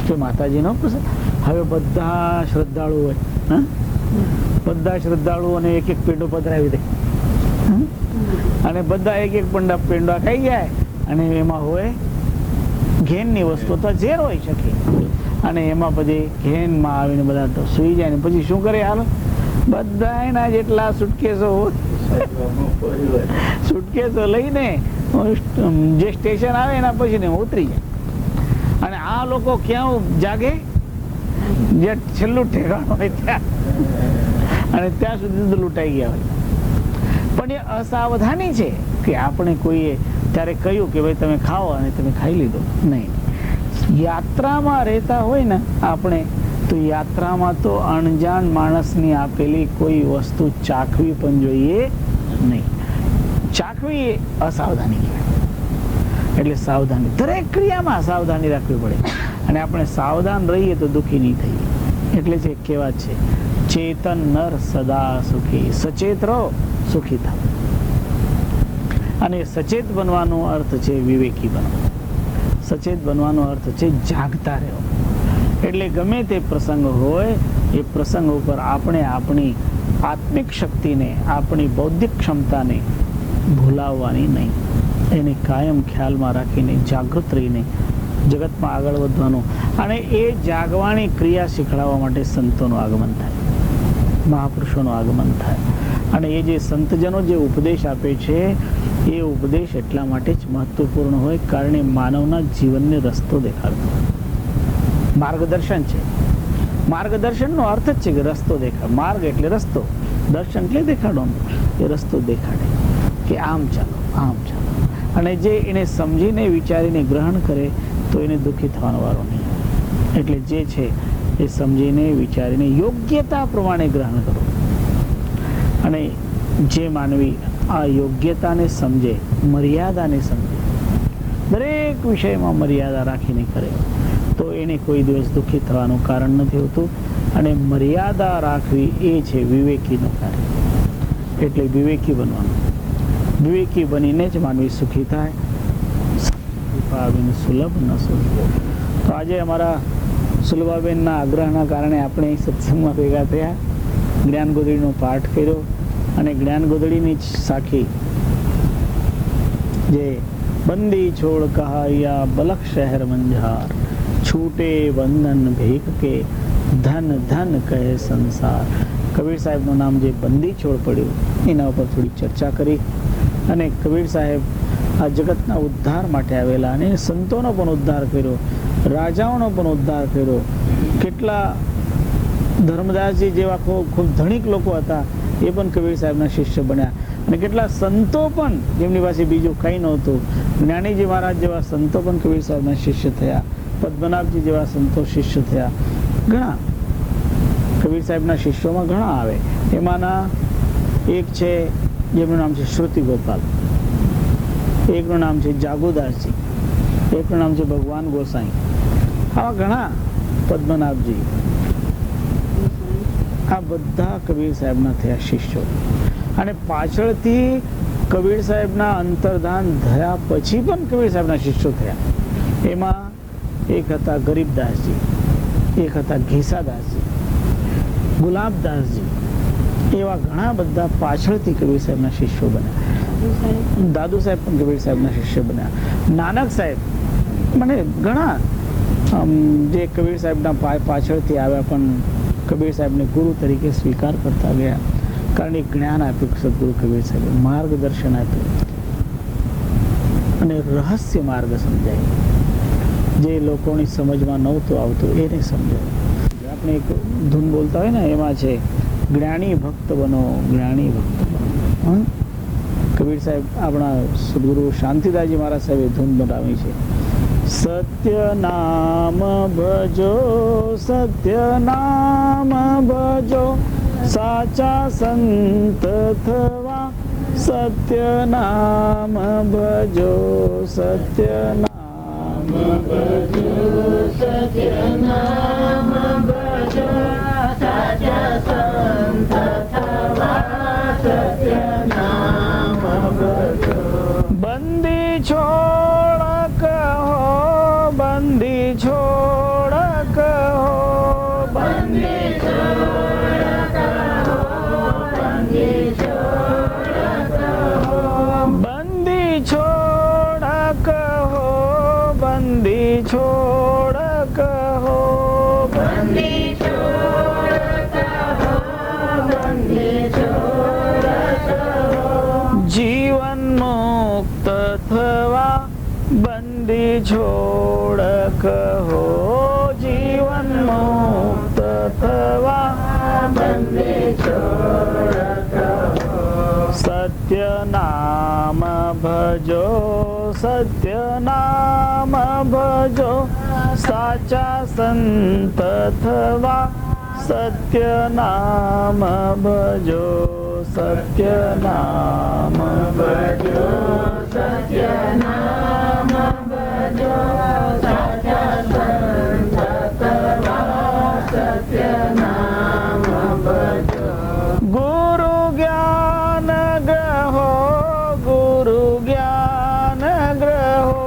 કે માતાજીનો પ્રસાદ. હવે બધા શ્રદ્ધાળુ હોય, બધા શ્રદ્ધાળુઓને એક પેંડો પધરાવી દે અને બધા એક પેંડા ખાઈ જાય. અને એમાં હોય ઘેનની વસ્તુ તો ઝેર હોઈ શકે, અને એમાં પછી ઘેનમાં આવીને બધા તો સુઈ જાય. ને પછી શું કરે, હાલો બધા એના જેટલા સુટકેસો લઈને જે સ્ટેશન આવે એના પછી ઉતરી જાય. અને આ લોકો ક્યાં જાગે, જે છેલ્લું ઠેકાણું હોય ત્યાં, અને ત્યાં સુધી લૂંટાઈ ગયા હોય. પણ એ અસાવધાની છે કે આપણે કોઈએ ત્યારે કહ્યું કે ભાઈ તમે ખાઓ અને તમે ખાઈ લીધો. નહીં, યાત્રામાં રહેતા હોય ને આપણે તો યાત્રામાં તો અણજાણ માણસની આપેલી કોઈ વસ્તુ ચાખવી પણ જોઈએ નહીં. ચાખવી એ અસાવધાની કહેવાય. એટલે સાવધાની, દરેક ક્રિયામાં સાવધાની રાખવી પડે. અને આપણે સાવધાન રહીએ તો દુઃખી નહીં થઈએ. એટલે જે કહેવાત છે, ચેતન નર સદા સુખી, સચેત રહો સુખી થાવ. અને સચેત બનવાનો અર્થ છે વિવેકી બનવાનો. સચેત બનવાનો અર્થ છે જાગતા રહેવો. એટલે ગમે તે પ્રસંગ હોય એ પ્રસંગ ઉપર આપણે આપણી આત્મિક શક્તિને, આપણી બૌદ્ધિક ક્ષમતાને ભૂલાવવાની નહીં. એને કાયમ ખ્યાલમાં રાખીને જાગૃત રહીને જગતમાં આગળ વધવાનું. અને એ જાગવાની ક્રિયા શીખડાવવા માટે સંતોનું આગમન થાય, મહાપુરુષોનું આગમન થાય. અને એ જે સંતજનો જે ઉપદેશ આપે છે એ ઉપદેશ એટલા માટે જ મહત્વપૂર્ણ હોય કારણ એ માનવના જીવનને રસ્તો દેખાડતો હોય. માર્ગદર્શન છે. માર્ગદર્શનનો અર્થ જ છે કે રસ્તો દેખાડ. માર્ગ એટલે રસ્તો, દર્શન એટલે દેખાડવાનું. એ રસ્તો દેખાડે કે આમ ચાલો, આમ ચાલો. અને જે એને સમજીને વિચારીને ગ્રહણ કરે તો એને દુઃખી થવાનો વારો નહીં. એટલે જે છે એ સમજીને વિચારીને યોગ્યતા પ્રમાણે ગ્રહણ કરો. અને જે માનવી આ યોગ્યતાને સમજે, મર્યાદાને સમજે, દરેક વિષયમાં મર્યાદા રાખીને કરે તો એને કોઈ દિવસ દુઃખી થવાનું કારણ નથી હોતું. અને મર્યાદા રાખવી એ છે વિવેકીનું કાર્ય. એટલે વિવેકી બનવાનું. વિવેકી બનીને જ માનવી સુખી થાય. સુલભ ન સુલભ. તો આજે અમારા સુલભાબેનના આગ્રહના કારણે આપણે સત્સંગમાં ભેગા થયા, જ્ઞાન ગોદડીનો પાઠ કર્યો. અને જ્ઞાન ગોદડીની જ સાખી જે બંદી છોડ કહાયા બલખ શહેર મંઝાર, છૂટે બંધન ભીખ કે ધન ધન કહે સંસાર. કબીર સાહેબનું નામ જે બંદી છોડ પડ્યું એના ઉપર થોડી ચર્ચા કરી. અને કબીર સાહેબ આ જગતના ઉદ્ધાર માટે આવેલા અને સંતોનો પણ ઉદ્ધાર કર્યો, રાજાઓનો પણ ઉદ્ધાર કર્યો. કેટલા ધર્મદાસજી જેવા ખૂબ ધનિક લોકો હતા એ પણ કબીર સાહેબના શિષ્ય બન્યા. અને કેટલા સંતો પણ જેમની પાસે બીજું કંઈ નહોતું, જ્ઞાનીજી મહારાજ જેવા સંતો પણ કબીર સાહેબના શિષ્ય થયા, પદ્મનાભજી જેવા સંતો શિષ્ય થયા. ઘણા કબીર સાહેબના શિષ્યોમાં ઘણા આવે. એમાંના એક છે જેમનું નામ છે શ્રુતિ ગોપાલ, એકનું નામ છે જાગુદાસજી, એકનું નામ છે ભગવાન ગોસાઈ. આવા ઘણા, પદ્મનાભજી, આ બધા કબીર સાહેબના થયા શિષ્યો. અને પાછળથી કબીર સાહેબના અંતર્ધાન થયા પછી પણ કબીર સાહેબના શિષ્યો થયા. એમાં એક હતા ગરીબદાસજી, એક હતા ઘેસાદાસજી, ગુલાબદાસજી. એવા ઘણા બધા પાછળથી કબીર સાહેબના શિષ્યો બન્યા. દાદુ સાહેબ પણ કબીર સાહેબના શિષ્ય બન્યા. નાનક સાહેબ, મને ઘણા જે કબીર સાહેબના પાછળથી આવ્યા પણ કબીર સાહેબને ગુરુ તરીકે સ્વીકાર કરતા ગયા. કારણ એ જ્ઞાન આપ્યું સદગુરુ કબીર સાહેબે, માર્ગદર્શન આપ્યું અને રહસ્ય માર્ગ સમજાય જે લોકોની સમજમાં નહોતું આવતું એને સમજાય. આપણે એક ધૂન બોલતા હોય ને એમાં છે જ્ઞાની ભક્ત બનો, જ્ઞાની ભક્ત બનો. કબીર સાહેબ આપણા સદગુરુ શાંતિદાસજી મહારાજ સાહેબે ધૂન બનાવી છે. સત્ય નામ ભજો, સત્ય નામ ભજો, સાચા સંત થવા, સત્ય નામ ભજો, સત્ય નામ ભજો, સત્ય નામ ભજો, સાચા સંત થવા, સત્ય નામ ભજો. બંદી છોડ કહો, બંદી છોડ કહો, બંદી છોડ કહો, બંદી છોડ કહો, બંદી છોડ કહો, બંદી છોડ કહો, બંદી છોડ કહો, બંદી છોડ કહો. જીવન મુક્ત થવા બંદી છોડ કહો, જીવન મુક્ત થવા બંદી છોડ કહો. સત્ય નામ ભજો, સત્ય નામ ભજો, સાચા સંત થવા, સત્ય નામ ભજો, સત્ય નામ ભજો, સત્ય નામ ભજો, સાચા સંત થવા સત્ય નામ ભજો. ગુરુ જ્ઞાન ગ્રહો, ગુરુ જ્ઞાન ગ્રહો,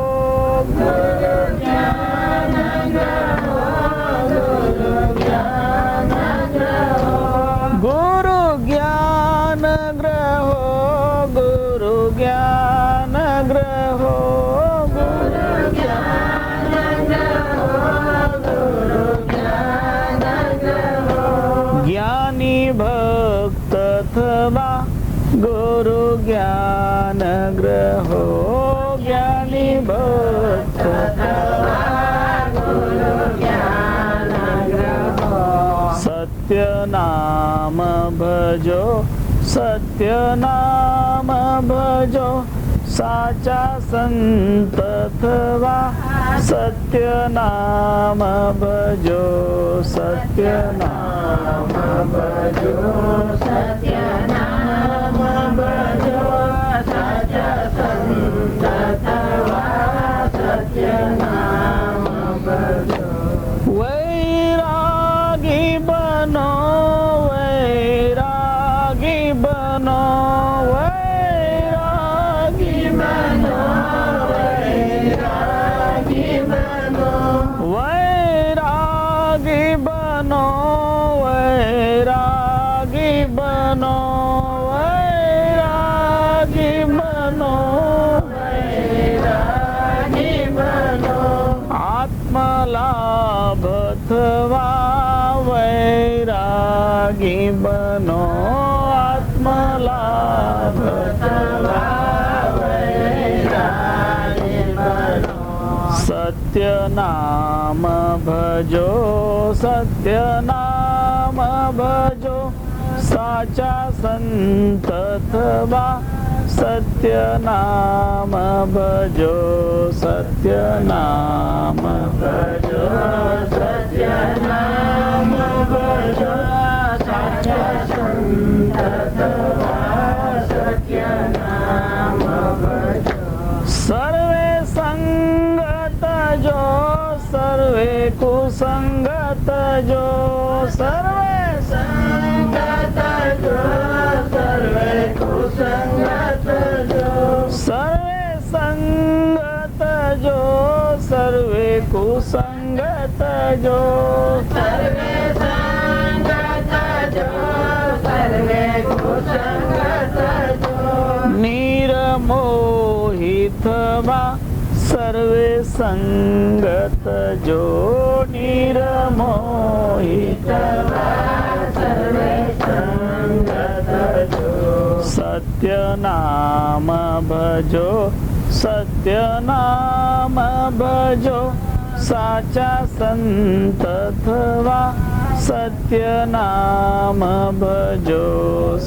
ગુરુ જ્ઞાન ગ્રહો, ગુરુ જ્ઞાન ગ્રહો, ગુરુ જ્ઞાન ગ્રહો, ગુરુ જ્ઞાન ગ્રહો, ગુરુ જ્ઞાન ગ્રહો, ગુરુ જ્ઞાન ગ્રહો. જ્ઞાની ભક્ત થવા ગુરુ જ્ઞાન ગ્રહો, જ્ઞાની ભક્ત થવા ગુરુ જ્ઞાન ગ્રહો. સત્ય નામ ભજો, સત્ય નામ ભજો, સાચા સંત થવા સત્ય નામ ભજો, સત્ય નામ ભજો, સત્ય નામ ભજો, સાચા સંત થવા સત્ય નામ ભજો. વૈરાગી બનો, વૈરાગી બનો, વૈરાગી બનો, વૈરાગી બનો, વૈરાગી બનો, વૈરાગી બનો, વૈરાગી બનો, વૈરાગી બનો. આત્મલાભ થવા વૈરાગી બનો, આત્મલાભ થવા વૈરાગી બનો. સત્ય નામ ભજો, સત્ય નામ ભજો, સાચા સંત થવા સત્ય નામ ભજો, સત્ય નામ ભજો, સત્ય નામ ભજો, સાચા સંત થવા સત્ય નામ ભજો. સર્વે સંગત જો, સર્વે કુસંગત જો, સર્વે સંગત જો, સર્વે કુસંગત જો, સર્વે સંગત જો, સર્વે કુસંગત જો, સર્વે સંગત જો, સર્વે કુસંગત જો. નિર્મોહિત થવા સર્વે સંગત જો, નિર્મોહિત થવા સર્વે સંગત જો. સત્ય નામ ભજો, સત્ય નામ ભજો, સાચા સંત થવા સત્ય નામ ભજો,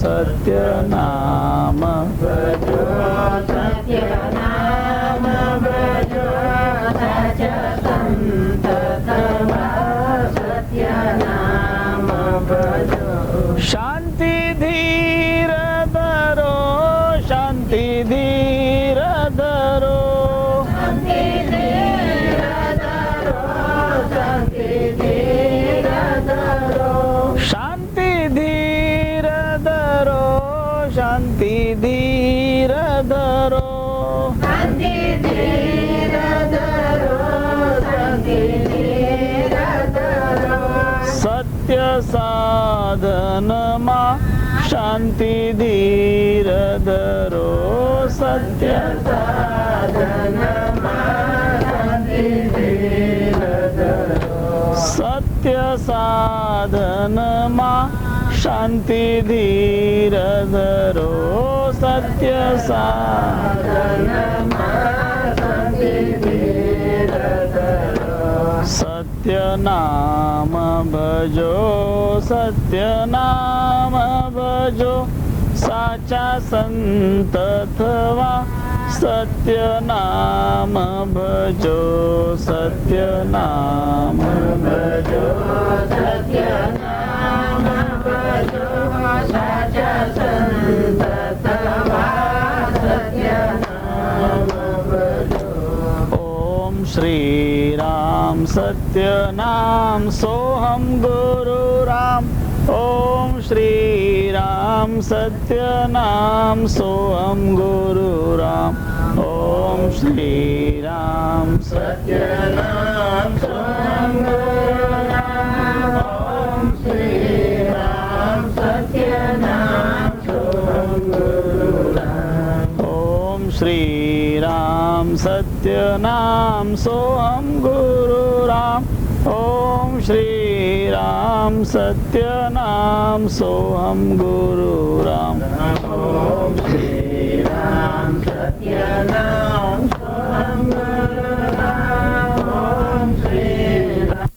સત્ય નામ ભજો, સત્ય નામ ભજો, સાચા સંત થવા સત્ય નામ ભજો. શાંતિ ધીર ધરો, શાંતિ ધીર ધરો, શાંતિ ધીર ધરો, શાંતિ ધીર ધરો, શાંતિ ધીર ધરો, શાંતિ ધીર ધરો, શાંતિ ધીર ધરો, શાંતિ ધીર ધરો. સત્ય સાધનમાં શાંતિ ધીર ધરો, સત્ય સાધનમાં શાંતિ ધીર ધરો. સત્ય સાધનમાં શાંતિ ધીર ધરો, સત્ય સાધનમાં શાંતિ ધીર ધરો. સત્ય નામ ભજો, સત્ય નામ ભજો, સાચા સંત થવા સત્ય નામ ભજો, સત્ય નામ ભજો, સત્ય નામ ભજો, સાચા સંત नाम सोहम गुरु राम। ओम श्री राम सत्य नाम सोहम गुरु राम। ओम श्री राम सत्य नाम सोहम गुरु राम। ओम श्री राम सत्य नाम सोहम गुरु राम। ओम श्री राम सत्य नाम सोहम गुरु राम। ओम श्री राम सत्य नाम सोहम गुरु राम। ओम श्री राम सत्य नाम सोहम गुरु राम। ओम श्री राम।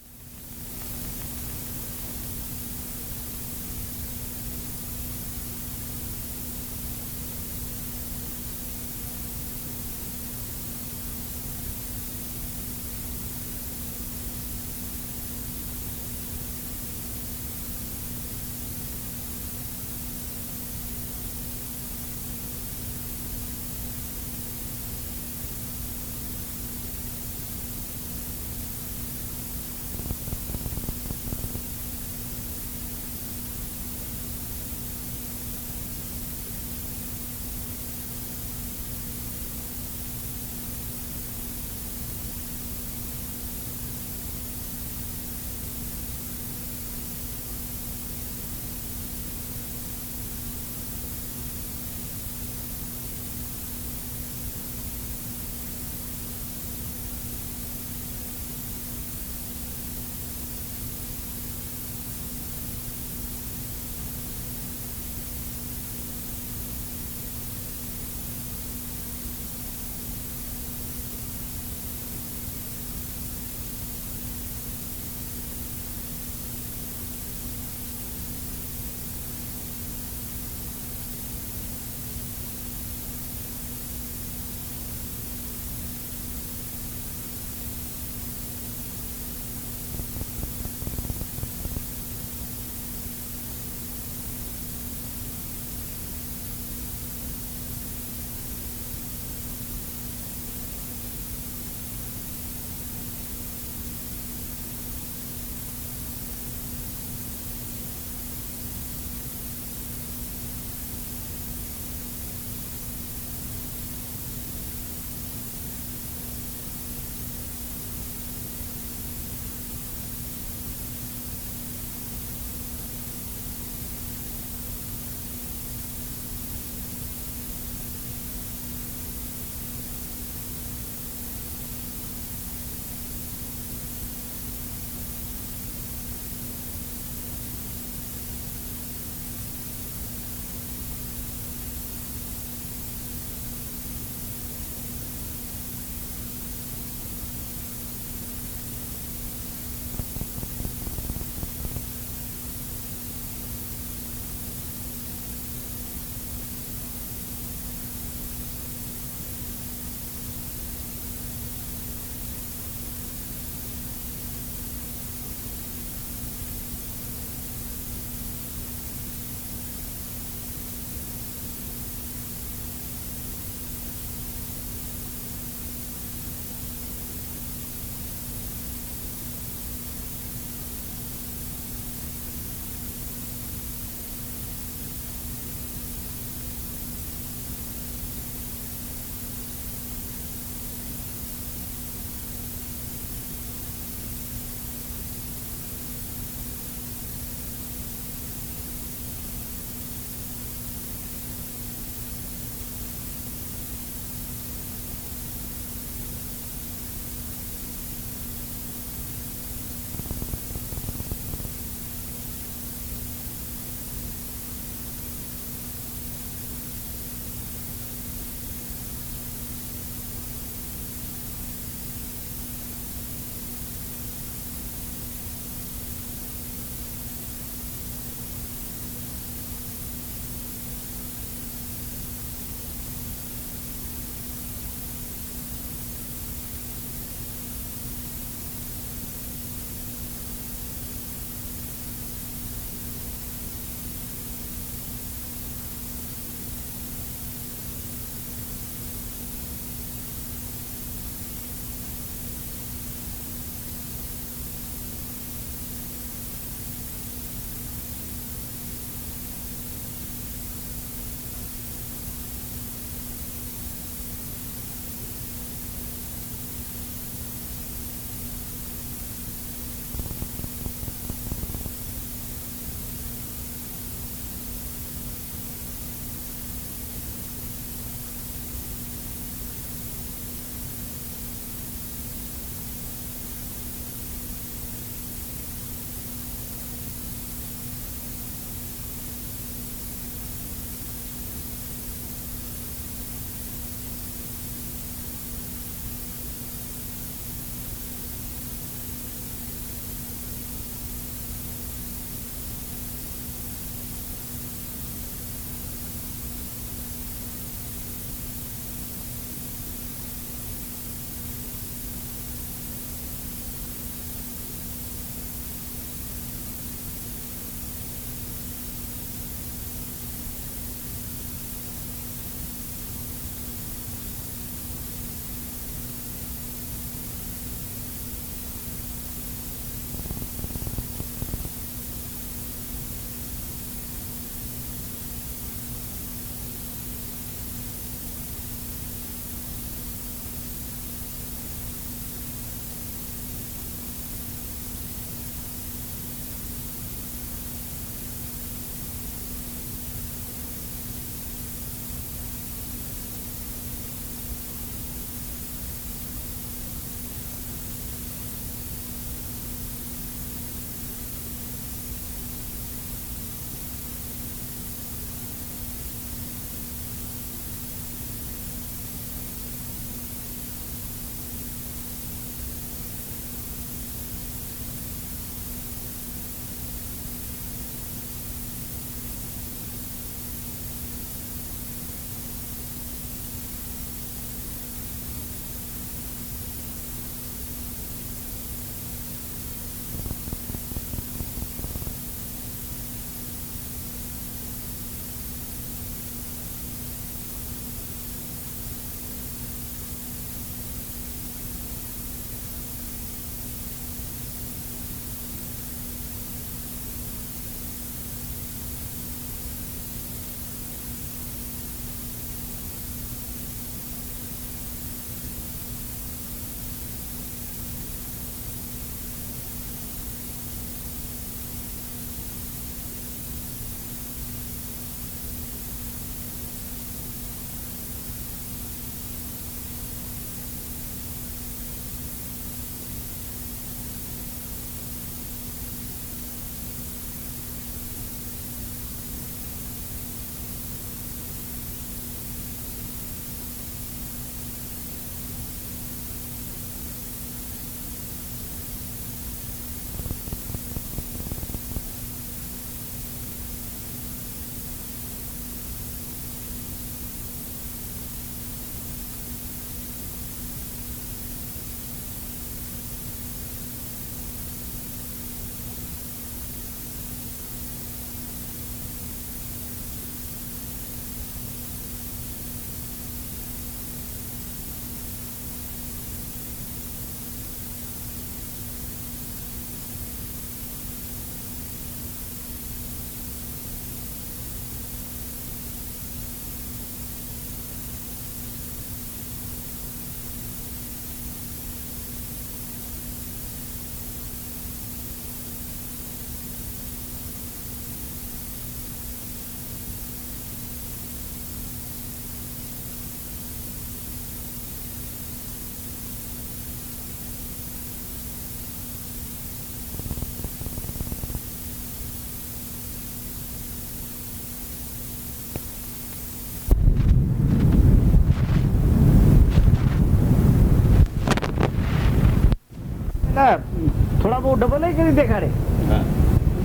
ડબલ કરી દેખાડે,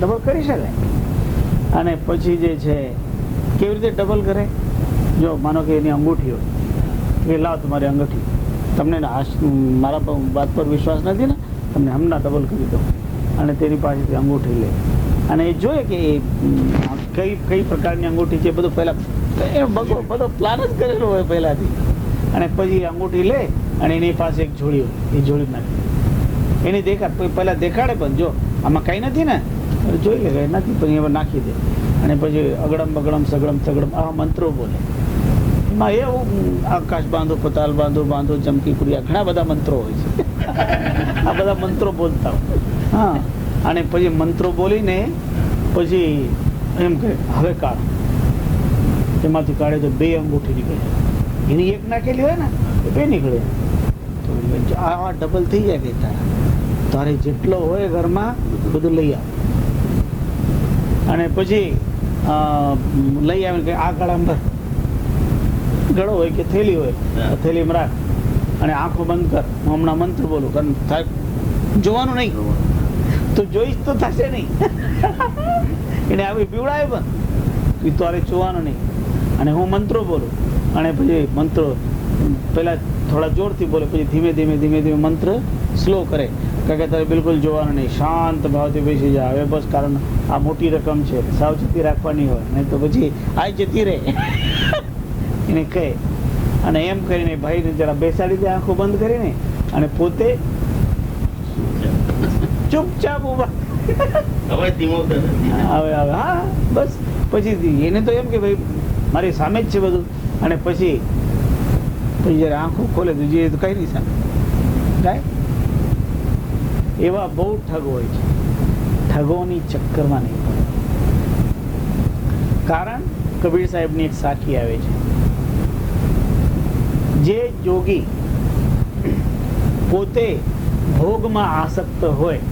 ડબલ કરી શકે. અને પછી જે છે કેવી રીતે ડબલ કરે? જો માનો કે એની અંગૂઠી હોય, કે લાવ તમારી અંગૂઠી, તમને મારા વાત પર વિશ્વાસ નથી ને, તમને હમણાં ડબલ કરી દો. અને તેની પાસેથી અંગૂઠી લે અને એ જોઈએ કે એ કઈ પ્રકારની અંગૂઠી છે, બધું પહેલાં બધો પ્લાન જ કરેલો હોય પહેલાંથી. અને પછી અંગૂઠી લે અને એની પાસે એક જોડી હોય, એ જોડી નાખે. એની પહેલાં દેખાડે, પણ જો આમાં કાંઈ નથી ને, જોઈ લે કાંઈ નથી, પછી એમાં નાખી દે. અને પછી અગડમ બગડમ સગડમ સગડમ આ મંત્રો બોલે. એમાં એવું આકાશ બાંધો, પતાલ બાંધો, બાંધો ચમકી કુડિયા, ઘણા બધા મંત્રો હોય છે. આ બધા મંત્રો બોલતા હોય. હા, અને પછી મંત્રો બોલીને પછી એમ કહે હવે કાઢ. એમાંથી કાઢે તો 2 અંગૂઠી નીકળે. એની એક નાખેલી હોય ને તો 2 નીકળે. તો આ ડબલ થઈ જાય કે તારે જેટલો હોય ઘરમાં બધું લઈ આવ. અને પછી લઈ આવે કે આ ગળામાં ગળો હોય કે થેલી હોય, થેલીમાં રાખ અને આંખો બંધ કર, હું હમણાં મંત્ર બોલું. કારણ થાય જોવાનું નહીં, તો જોઈશ તો થશે નહીં. એને આવી પીવડાવે પણ તારે જોવાનું નહીં. અને હું મંત્રો બોલું અને પછી મંત્રો પહેલાં થોડા જોરથી બોલે, પછી ધીમે ધીમે ધીમે ધીમે મંત્ર સ્લો કરે, કારણ કે તારે બિલકુલ જોવાનું નહીં, શાંત ભાવથી બેસી જાય. હવે બસ, કારણ આ મોટી રકમ છે, સાવચેતી રાખવાની હોય, નહીં તો પછી આ જતી રહે. એને કહે અને એમ કરીને ભાઈને જરા બેસાડી દે, આંખો બંધ કરીને, અને પોતે ચૂપચાપ ઉભા. હવે હા બસ. પછી એને તો એમ કે ભાઈ મારી સામે જ છે બધું. અને પછી જયારે આંખો ખોલે તો જે કઈ નહીં સામે કાંઈ. એવા બહુ ઠગ હોય છે, ઠગોની ચક્કરમાં નહીં પડે. કારણ કબીર સાહેબની એક સાખી આવે છે, જે જોગી પોતે ભોગમાં આસક્ત હોય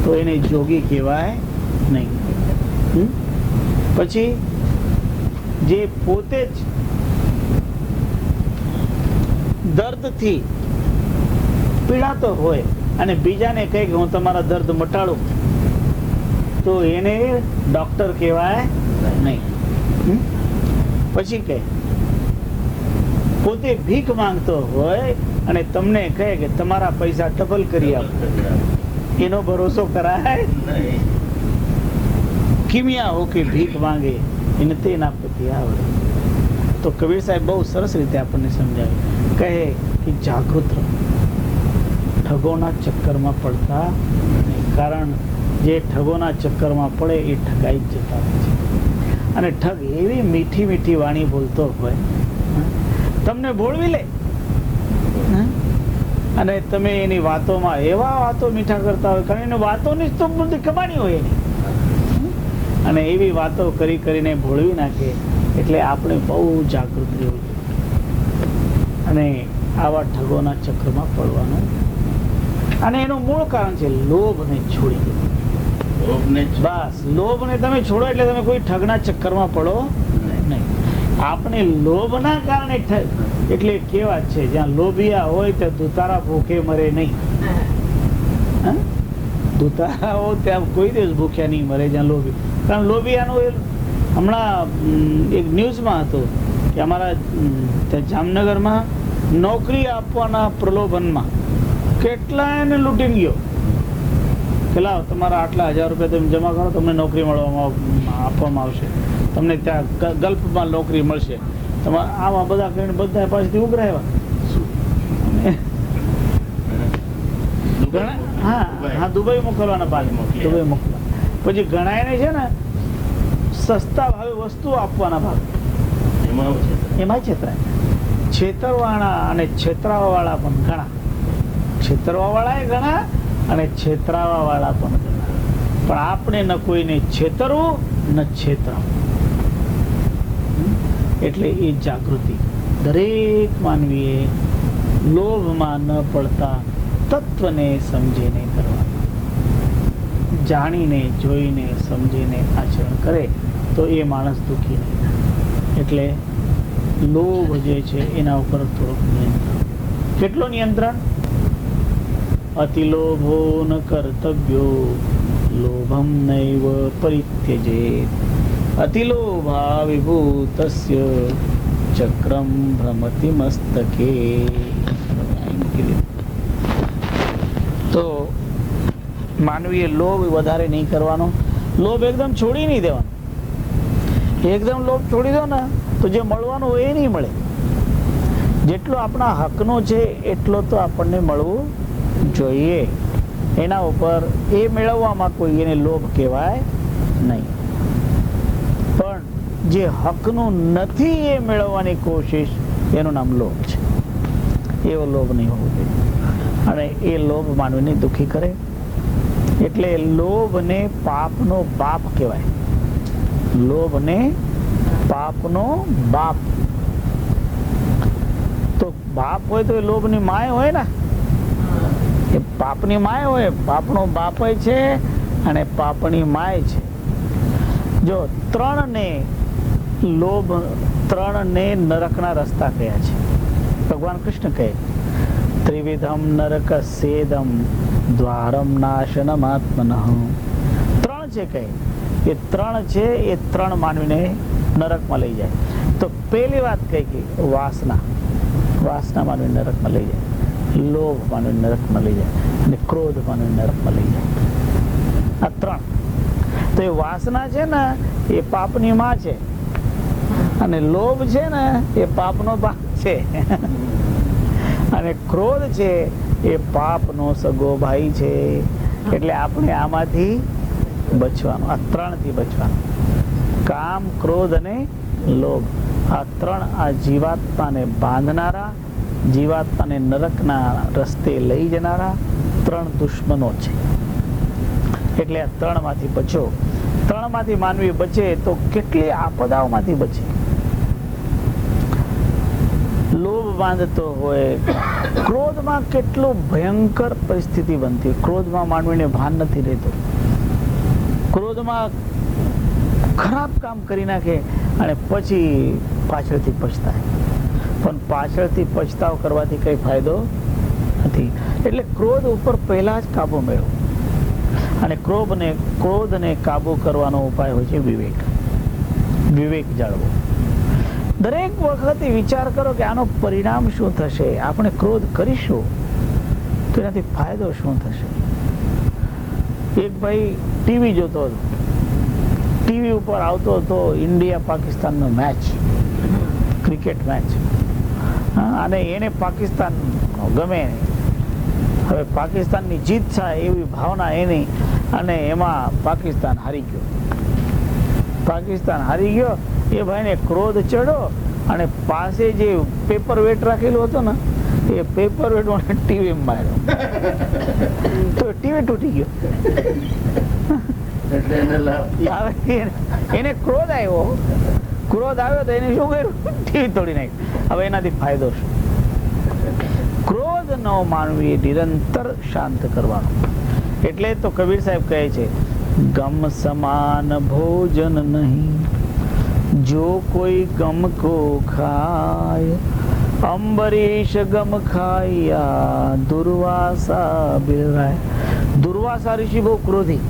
તો એને જોગી કહેવાય નહીં. પછી જે પોતે જ દર્દથી પીડાતો હોય અને બીજાને કહે કે હું તમારા દર્દ મટાડું, તો એને ડોક્ટર કહેવાય નહીં. પછી કહે પોતે ભીખ માંગતો હોય અને તમને કહે કે તમારા પૈસા ડબલ કરી આપો, એનો ભરોસો કરાય? કિમિયા હો કે ભીખ માંગે એને તે ના પતિ આવડે. તો કબીર સાહેબ બહુ સરસ રીતે આપણને સમજાવે, કહે કે જાગૃત રહો, ઠગોના ચક્કરમાં પડતા નહીં. કારણ જે ઠગોના ચક્કરમાં પડે એ ઠગાઈ જ જતા હોય છે. અને ઠગ એવી મીઠી મીઠી વાણી બોલતો હોય, તમને ભોળવી લે, અને તમે એની વાતોમાં એવા વાતો મીઠા કરતા હોય, કારણ એની વાતોની તો બધી કમાણી હોય એની. અને એવી વાતો કરી કરીને ભોળવી નાખે. એટલે આપણે બહુ જાગૃત રહેવું જોઈએ અને આવા ઠગોના ચક્રમાં પડવાનું. અને એનું મૂળ કારણ છે લોભને છોડી દેવું. બસ લોભને તમે છોડો એટલે તમે કોઈ ઠગના ચક્કરમાં પડો નહીં. આપણે લોભના કારણે એટલે કેવા છે, જ્યાં લોભિયા હોય ત્યાં દુતારા ભૂખે મરે નહીં. દુતારા હોય ત્યાં કોઈ દિવસ ભૂખ્યા નહીં મરે જ્યાં લોભી. કારણ લોભિયાનું હમણાં એક ન્યૂઝમાં હતું કે અમારા ત્યાં જામનગરમાં નોકરી આપવાના પ્રલોભનમાં કેટલા એને લૂંટીને ગયો કે લાવ તમારા આટલા 1000 રૂપિયા તમે જમા કરો, તમને નોકરી આપવામાં આવશે, તમને ત્યાં ગલ્ફમાં નોકરી મળશે. તમારે આમાં બધા કરીને બધા પાસેથી ઉઘરાવ્યા. હા, દુબઈ મોકલવાના પાછળ, દુબઈ મોકલવા. પછી ઘણા એને છે ને સસ્તા ભાવે વસ્તુ આપવાના ભાવે એમાં છેતરાય. છેતરવાળા અને છેતરાવા વાળા પણ ઘણા, છેતરવા વાળા ઘણા અને છેતરાવા વાળા પણ ઘણા. પણ આપણે ન કોઈને છેતરવું ન છેતરાવું. એટલે એ જાગૃતિ દરેક માનવીએ લોભમાં ન પડતા તત્વને સમજીને કરવાનું. જાણીને જોઈને સમજીને આચરણ કરે તો એ માણસ દુઃખી નહીં થાય. એટલે લોભ જે છે એના ઉપર થોડુંક નિયંત્રણ. કેટલું નિયંત્રણ? અતિલોભો ન કર્તવ્યો લોભમ નૈવ પરિત્યજેત અતિલોભા વિભૂતસ્ય ચક્રમ ભ્રમતિ મસ્તકે. તો માનવીએ લોભ વધારે નહીં કરવાનો. લોભ એકદમ છોડી નહીં દેવાનો. એકદમ લોભ છોડી દો ને તો જે મળવાનું હોય એ નહીં મળે. જેટલો આપણા હકનો છે એટલો તો આપણને મળવું જોઈએ. એના ઉપર એ મેળવવામાં કોઈ એને લોભ કહેવાય નહીં. પણ જે હકનું નથી એ મેળવવાની કોશિશ, એનું નામ લોભ છે. એવો લોભ નહીં હોવો જોઈએ. અને એ લોભ માનવીને દુઃખી કરે. એટલે લોભને પાપનો બાપ કહેવાય. લોભને પાપનો બાપ. તો બાપ હોય તો એ લોભની માય હોય ને, એ પાપની માય હોય. પાપનો બાપ છે અને પાપની માય છે. જો ત્રણને લોભ, ત્રણને નરકના રસ્તા કયા છે. ભગવાન કૃષ્ણ કહે ત્રિવિધમ નરક સેદમ દ્વારમ નાશનમ આત્મનઃ. ત્રણ છે કહે. એ ત્રણ છે, એ ત્રણ માનવીને નરકમાં લઈ જાય. તો પહેલી વાત કહી કે વાસના. વાસના માનવી નરકમાં લઈ જાય. લોભ માનવી નરકમાં લઈ જાય. અને ક્રોધ માનવી નરકમાં લઈ જાય. આ ત્રણ. તો એ વાસના છે ને એ પાપની માં છે, અને લોભ છે ને એ પાપનો બાપ છે, અને ક્રોધ છે એ પાપનો સગો ભાઈ છે. એટલે આપણે આમાંથી બચવાનું, આ ત્રણથી બચવાનું. કામ, ક્રોધ અને લોભ, આ ત્રણ આ જીવાત્માને બાંધનારા, જીવાત્માને નરકના રસ્તે લઈ જનારા ત્રણ દુશ્મનો છે. એટલે આ ત્રણમાંથી બચો. ત્રણમાંથી માનવી બચે તો કેટલી આપદાઓમાંથી બચે. લોભ બાંધતો હોય, ક્રોધમાં કેટલું ભયંકર પરિસ્થિતિ બનતી. ક્રોધમાં માનવીને ભાન નથી રહેતું. ક્રોધમાં ખરાબ કામ કરી નાખે અને પછી પાછળથી પછતાય. પણ પાછળથી પછતાવ કરવાથી કઈ ફાયદો નથી. એટલે ક્રોધ ઉપર પહેલા જ કાબુ મેળવો. અને ક્રોધને કાબુ કરવાનો ઉપાય હોય છે વિવેક. વિવેક જાળવો. દરેક વખતે વિચાર કરો કે આનો પરિણામ શું થશે. આપણે ક્રોધ કરીશું તો એનાથી ફાયદો શું થશે. એક ભાઈ ટીવી જોતો હતો. ટીવી ઉપર આવતો હતો ઇન્ડિયા પાકિસ્તાનનો મેચ, ક્રિકેટ મેચ. અને એને પાકિસ્તાન ગમે. હવે પાકિસ્તાનની જીત થાય એવી ભાવના એની, અને એમાં પાકિસ્તાન હારી ગયો. પાકિસ્તાન હારી ગયો. એ ભાઈને ક્રોધ ચડ્યો અને પાસે જે પેપર વેટ રાખેલું હતું ને એ પેપર વેટ ટીવી માર્યો. તો ટીવી તૂટી ગયો. એને ક્રોધ આવ્યો. ક્રોધ આવ્યો તો એને શું કર્યું? ટીવી તોડી નાખ્યું. હવે એનાથી ફાયદો શું? ક્રોધ નો માનવી નિરંતર શાંત કરવાનો. એટલે તો કબીર સાહેબ કહે છે ગમ સમાન ભોજન નહીં જો કોઈ ગમ કો ખાય, અંબરીશ ગમ ખાયા દુર્વાસા બિલરાય. દુર્વાસા ઋષિ બહુ ક્રોધી.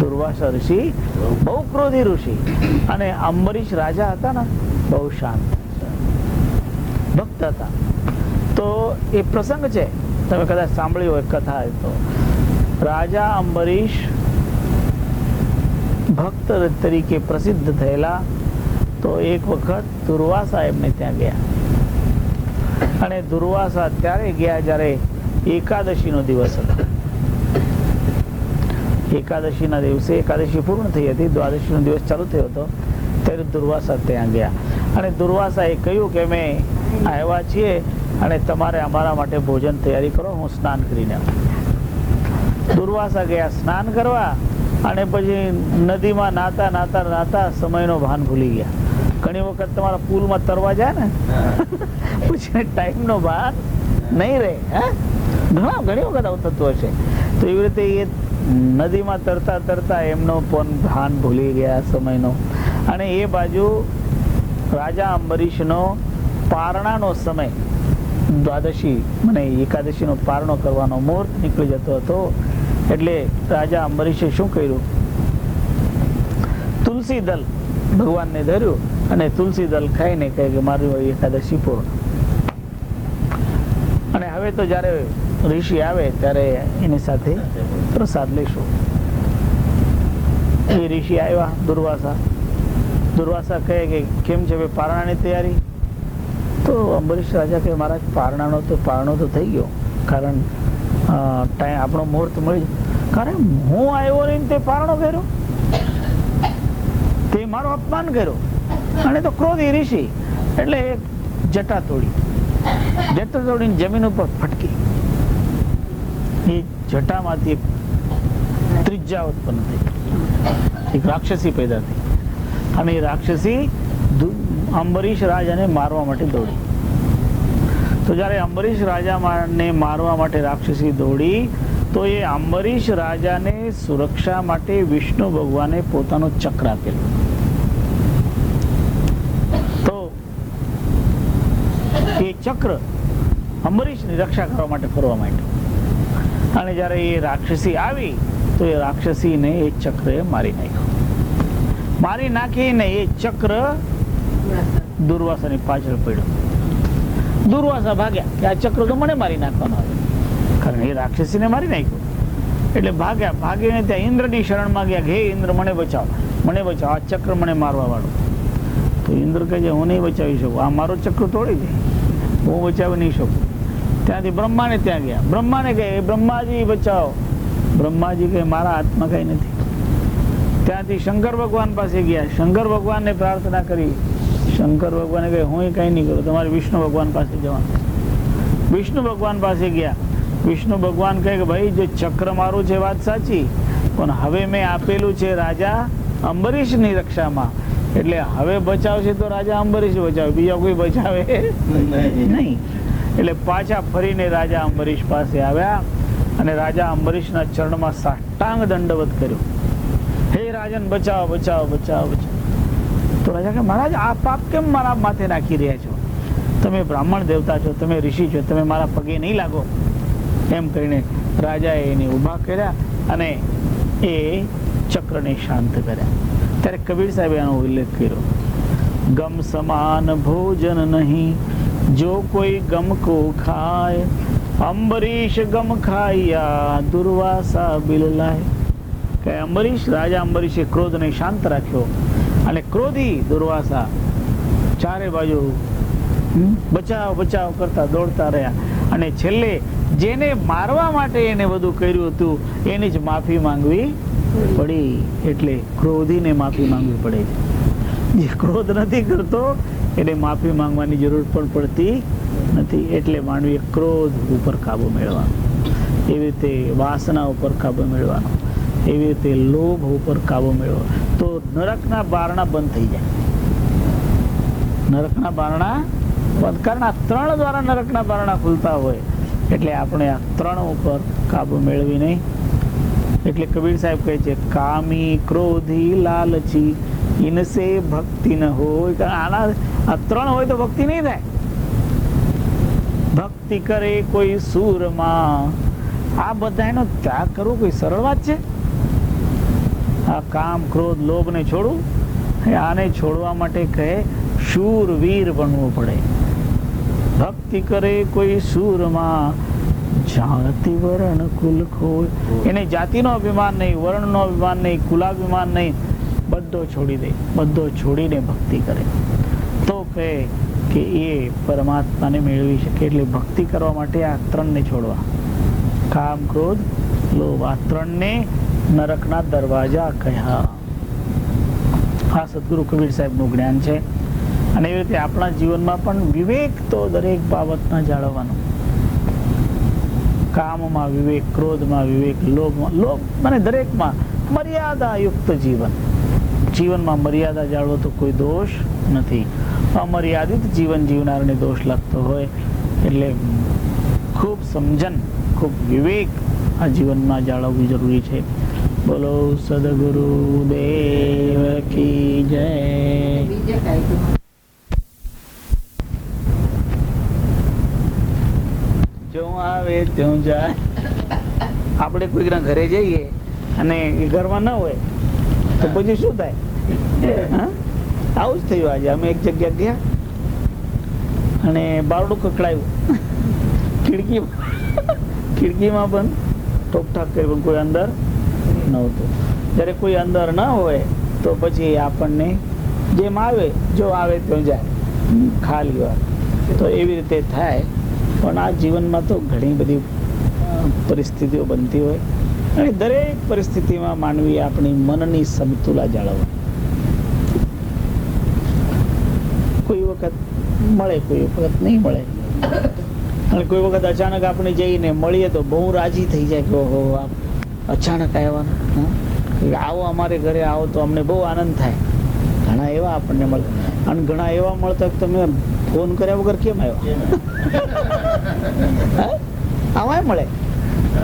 દુર્વાસા ઋષિ બહુ ક્રોધી ઋષિ. અને અંબરીશ રાજા હતા ને બહુ શાંત ભક્ત હતા. તો એ પ્રસંગ છે, તમે કદાચ સાંભળ્યું હોય કથા. તો રાજા અંબરીશ ભક્ત તરીકે પ્રસિદ્ધ થયેલા. તો એક વખત દુર્વાસા એમને ત્યાં ગયા. અને દુર્વાસા ત્યારે ગયા જ્યારે એકાદશીનો દિવસ હતો. એકાદશીના દિવસે, એકાદશી પૂર્ણ થઈ હતી, દ્વાદશીનો દિવસ ચાલુ થયો હતો, ત્યારે દુર્વાસા ત્યાં ગયા. અને દુર્વાસાએ કહ્યું કે અમે આવ્યા છીએ અને તમારે અમારા માટે ભોજન તૈયારી કરો, હું સ્નાન કરીને આવું. દુર્વાસા ગયા સ્નાન કરવા. અને પછી નદીમાં નાતા નાતા નાતા સમયનો ભાન ભૂલી ગયા. ઘણી વખત તમારા પુલમાં તરવા જાય ને પછી ટાઈમનો ભાન નહીં રહે. ઘણી વખત આવું થતું હશે. તો એવી રીતે એ નદીમાં તરતા તરતા એમનો પણ ભાન ભૂલી ગયા સમયનો. અને એ બાજુ રાજા અંબરીશનો પારણાનો સમય, દ્વાદશી મને એકાદશીનો પારણો કરવાનો મુહૂર્ત નીકળી જતો હતો. એટલે રાજા અંબરીશે શું કર્યું? તુલસી દલ ભગવાનને ધર્યું અને તુલસી દલ ખાઈને કહે કે મારી એકાદશી પૂર્ણ. અને હવે તો જ્યારે ઋષિ આવે ત્યારે એની સાથે પ્રસાદ લેશું. એ ઋષિ આવ્યા દુર્વાસા. દુર્વાસા કહે કે કેમ છે હવે પારણાની તૈયારી? તો અંબરીશ રાજા કે મહારાજ પારણો તો થઈ ગયો, કારણ ટાઈમ આપણો મુહૂર્ત મળી. કારણ હું આવ્યો ને તે પારણો કર્યો, તે મારો અપમાન કર્યો. અને તો ક્રોધી ઋષિ એટલે જટા તોડીને જમીન ઉપર ફટકી. એ જટામાંથી ત્રિજ્યા ઉત્પન્ન થઈ, એક રાક્ષસી પેદા થઈ. અને એ રાક્ષસી અંબરીશ રાજાને મારવા માટે દોડી. તો જ્યારે અંબરીશ રાજાને મારવા માટે રાક્ષસી દોડી, તો એ અંબરીશ રાજાને સુરક્ષા માટે વિષ્ણુ ભગવાને પોતાનો ચક્ર આપેલો. તો એ ચક્ર અંબરીશની રક્ષા કરવા માટે ફરવા માંડ્યું. અને જ્યારે એ રાક્ષસી આવી તો એ રાક્ષસીને એ ચક્રે મારી નાખ્યો. મારી નાખીને એ ચક્ર દુર્વાસાની પાછળ પડ્યો. દુર્વાસા ભાગ્યા કે આ ચક્ર તો મને મારી નાખવાનો આવે, કારણ એ રાક્ષસીને મારી નાખ્યો. એટલે ભાગીને ત્યાં ઇન્દ્રની શરણમાં ગયા કે હે ઇન્દ્ર, મને બચાવ, આ ચક્ર મને મારવા વાળો. તો ઇન્દ્ર કહે છે હું નહીં બચાવી શકું, આ મારો ચક્ર તોડી દે, હું બચાવી નહીં શકું. ત્યાંથી બ્રહ્માને ત્યાં ગયા. બ્રહ્માને કહે બ્રહ્માજી બચાવો. બ્રહ્માજી કહે મારા હાથમાં કઈ નથી. ત્યાંથી શંકર ભગવાન પાસે ગયા. શંકર ભગવાનને પ્રાર્થના કરી. શંકર ભગવાને કહે હું કઈ નહીં કરું, તમારે વિષ્ણુ ભગવાન પાસે જવાનું. વિષ્ણુ ભગવાન પાસે ગયા. વિષ્ણુ ભગવાન કહે કે ભાઈ જે ચક્ર મારું છે વાત સાચી, પણ હવે મેં આપેલું છે રાજા અંબરીશની રક્ષામાં, એટલે હવે બચાવશે તો રાજા અંબરીશ બચાવે, બીજા કોઈ બચાવે નહીં. એટલે પાછા ફરીને રાજા અંબરીશ પાસે આવ્યા અને રાજા અંબરીશના ચરણમાં સાષ્ટાંગ દંડવત કર્યો. હે રાજન, બચાવો બચાવો બચાવો બચાવો. તો રાજા કે મહારાજ આ પાપ કેમ મારા માથે નાખી રહ્યા છો? તમે બ્રાહ્મણ દેવતા છો, તમે ઋષિ છો, તમે મારા પગે નહીં લાગો. એમ કરીને રાજાએ એને ઊભા કર્યા અને એ ચક્રને શાંત કર્યા. ત્યારે કબીર સાહેબે આનો ઉલ્લેખ કર્યો. ગમ સમાન ભોજન નહીં જો કોઈ ગમ કો ખાય, અંબરીશ ગમ ખાયા દુર્વાસા બિલલાય. કે અંબરીશ, રાજા અંબરીશે ક્રોધને શાંત રાખ્યો અને ક્રોધી દુર્વાસા ચારે બાજુ બચાવ બચાવ કરતા દોડતા રહ્યા. અને છેલ્લે જેને મારવા માટે એને બધું કર્યું હતું એની જ માફી માંગવી પડી. એટલે ક્રોધીને માફી માંગવી પડે છે. જે ક્રોધ નથી કરતો એને માફી માંગવાની જરૂર પણ પડતી નથી. એટલે માનવીએ ક્રોધ ઉપર કાબુ મેળવવાનો, એવી રીતે વાસના ઉપર કાબુ મેળવવાનો, એવી રીતે લોભ ઉપર કાબુ મેળવવાનો. તો નરકના બારણા બંધ થઈ જાય. નરકના બારણા બંધ, કારણ આ ત્રણ દ્વારા નરકના બારણા ખુલતા હોય. એટલે આપણે આ ત્રણ ઉપર કાબુ મેળવી નહીં. એટલે કબીર સાહેબ કહે છે કામી ક્રોધી લાલચી ઇનસે ભક્તિ ન હોય. કારણ આ ત્રણ હોય તો ભક્તિ નહીં થાય. ભક્તિ કરે કોઈ સૂરમાં, આ બધાનો ત્યાગ કરવો કોઈ સરળ વાત છે? આ કામ ક્રોધ લોભ ને છોડવું, આને છોડવા માટે કહે શૂરવીર બનવું પડે. ભક્તિ કરે કોઈ સૂરમાં, જાતિ વર્ણ કુલ ખોય. એને જાતિનો અભિમાન નહીં, વર્ણનો અભિમાન નહીં, કુલાભિમાન નહીં, બધો છોડી દે. બધો છોડીને ભક્તિ કરે તો કહે કે એ પરમાત્માને મેળવી શકે. એટલે ભક્તિ કરવા માટે આ ત્રણને છોડવા, કામ ક્રોધ લોભ, આ ત્રણને નરકના દરવાજા કહ્યા. આ સદગુરુ કબીર સાહેબનું જ્ઞાન છે. અને એવી રીતે આપણા જીવનમાં પણ વિવેક તો દરેક બાબતમાં જાળવવાનો. કામમાં વિવેક, ક્રોધમાં વિવેક, લોભ મને દરેકમાં મર્યાદાયુક્ત જીવન. જીવનમાં મર્યાદા જાળવો તો કોઈ દોષ નથી. અમર્યાદિત જીવન જીવનારને દોષ લાગતો હોય. એટલે ખૂબ સમજન, ખૂબ વિવેક આ જીવનમાં જાળવવું જરૂરી છે. બોલો સદગુરુ દેવ કી જય. આવે ત્યાં જાય. આપણે કોઈના ઘરે જઈએ અને એ ઘરમાં ના હોય તો પછી શું થાય? હા, આવું જ થયું. આજે અમે એક જગ્યા ગયા અને બારડું કકડાયું, ખિડકીમાં પણ ઠોકઠાક કર્યું, કોઈ અંદર નહોતું. જ્યારે કોઈ અંદર ના હોય તો પછી આપણને જેમ આવે, જો આવે ત્યાં જાય, ખાલી વાર. તો એવી રીતે થાય. પણ આ જીવનમાં તો ઘણી બધી પરિસ્થિતિઓ બનતી હોય અને દરેક પરિસ્થિતિમાં માનવી આપણી મનની સમતુલા જાળવવા. કોઈ વખત મળે, કોઈ વખત નહીં મળે, અને કોઈ વખત અચાનક આપણે જઈને મળીએ તો બહુ રાજી થઈ જાય કે ઓહો અચાનક આવ્યા, આવો અમારે ઘરે આવો તો અમને બહુ આનંદ થાય. ઘણા એવા આપણને મળે અને ઘણા એવા મળતા તમે ફોન કર્યા વગર કેમ આવ્યા? આવાય મળે.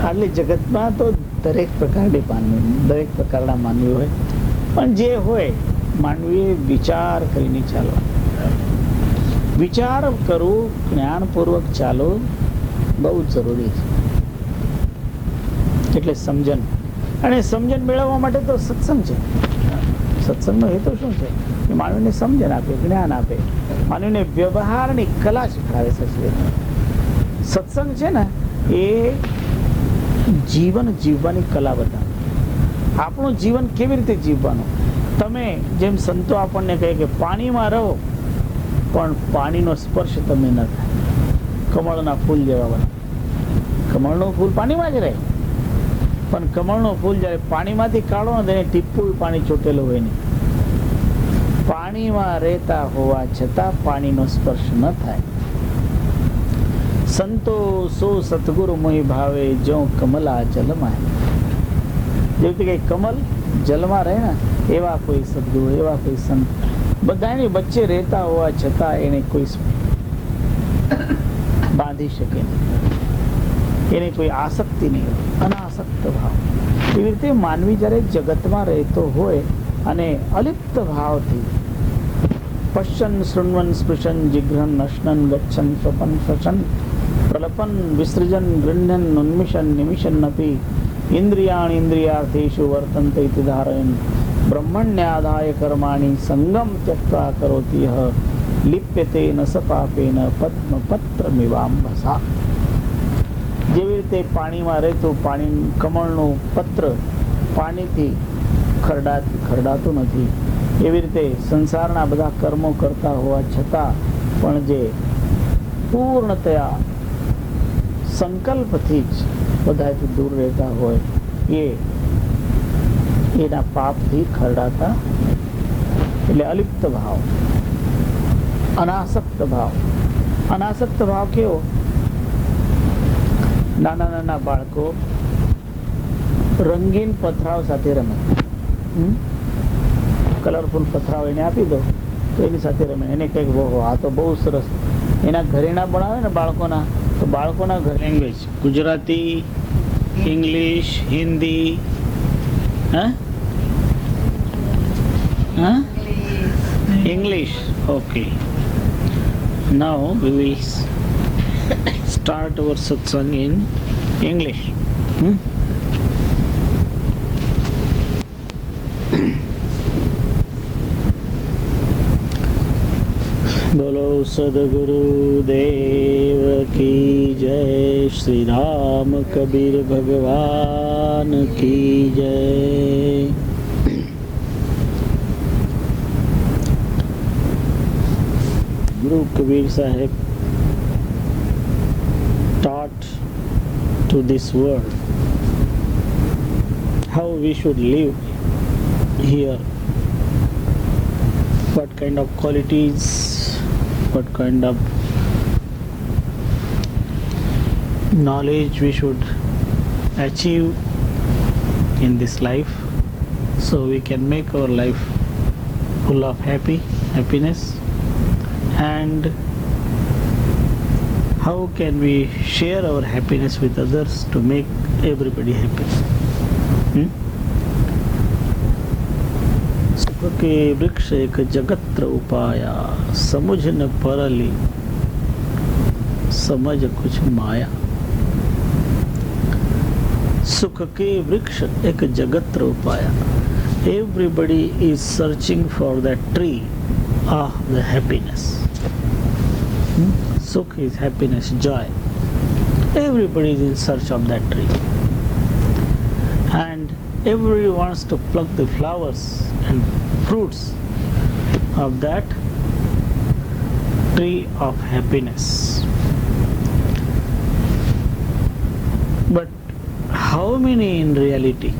આટલી જગતમાં તો દરેક પ્રકારની માનવી, દરેક પ્રકારના માનવી હોય, પણ જે હોય માનવીએ વિચાર કરીને ચાલવા. વિચાર કરવું, જ્ઞાનપૂર્વક ચાલો બહુ જરૂરી છે. એટલે સમજણ, અને સમજણ મેળવવા માટે તો સત્સંગ છે. સત્સંગનો હેતુ શું છે? કે માનવીને સમજણ આપે, જ્ઞાન આપે, માનવીને વ્યવહારની કલા શીખવાડે છે. સત્સંગ છે ને એ જીવન જીવવાની કલા બતાવે. આપણું જીવન કેવી રીતે જીવવાનું. તમે જેમ સંતો આપણને કહે કે પાણીમાં રહો પણ પાણીનો સ્પર્શ તમે ન થાય. કમળના ફૂલ જેવા બને. કમળનું ફૂલ પાણીમાં જ રહે, પણ કમળનું ફૂલ જ્યારે પાણીમાંથી કાઢો ને તેને ટીપું પાણી ચોટેલું હોય નહીં. પાણીમાં રહેતા હોવા છતાં પાણીનો સ્પર્શ ન થાય. સંતો સો સતગુરુ મોહી ભાવે જો કમલા જલમાં. જેવી રીતે કમલ જલમાં રહે ને એવા કોઈ સદગુરુ, એવા કોઈ સંત બધાની વચ્ચે રહેતા હોવા છતાં એને કોઈ બાંધી શકે નહીં, એને કોઈ આસક્તિ નહીં હોય, અનાસક્ત ભાવ. એવી રીતે માનવી જ્યારે જગતમાં રહેતો હોય અને અલિપ્ત ભાવથી પશ્ચન શૃણવન સ્પૃશન જિઘ્રન નશ્નન ગચ્છન સ્વપન શ્વસન પ્રલપન વિસૃજન ગૃહ્ણન ઉન્મિષન નિમિષન અપી ઇન્દ્રિયાણ ઇન્દ્રિયાર્થેષુ વર્તન્તે ઇતિ ધારયન બ્રહ્મણ્યાદાય કર્માણિ સંગમ ત્યક્ત્વા કરોતિ યઃ લિપ્યતે ન સ પાપેન પદ્મપત્રમિવાંબસા. જેવી રીતે પાણીમાં રહેતું પાણી, કમળનું પત્ર પાણીથી ખરડાતું નથી, એવી રીતે સંસારના બધા કર્મો કરતા હોવા છતાં પણ જે પૂર્ણતયા સંકલ્પથી જ બધાથી દૂર રહેતા હોય એના પાપથી ખરડાતા. એટલે અલિપ્ત ભાવ, અનાસક્ત ભાવ. અનાસક્ત ભાવ કેવો? નાના નાના બાળકો રંગીન પથરાવ સાથે રમે. કલરફુલ પથરાવ એને આપી દો તો એની સાથે રમે. એને કંઈક ઓહો આ તો બહુ સરસ. એના ઘરેણા બનાવે ને બાળકોના, તો બાળકોના ઘર language Gujarati, English, Hindi, English. Okay. Now we will start our satsang in English. बोलो सदगुरु देव की जय, श्री राम कबीर भगवान की जय. Guru Kabir Sahib taught to this world how we should live here, what kind of qualities, what kind of knowledge we should achieve in this life so we can make our life full of happiness, and how can we share our happiness with others to make everybody happy. सुख के वृक्ष एक जगत्र उपाया, समुझ न परली समझ कुछ माया. सुख के वृक्ष एक जगत रूपाया. Everybody is searching for that tree of the happiness. Sukh is happiness, joy. Everybody is in search of that tree. And everybody wants to pluck the flowers and fruits of that tree of happiness. But how many in reality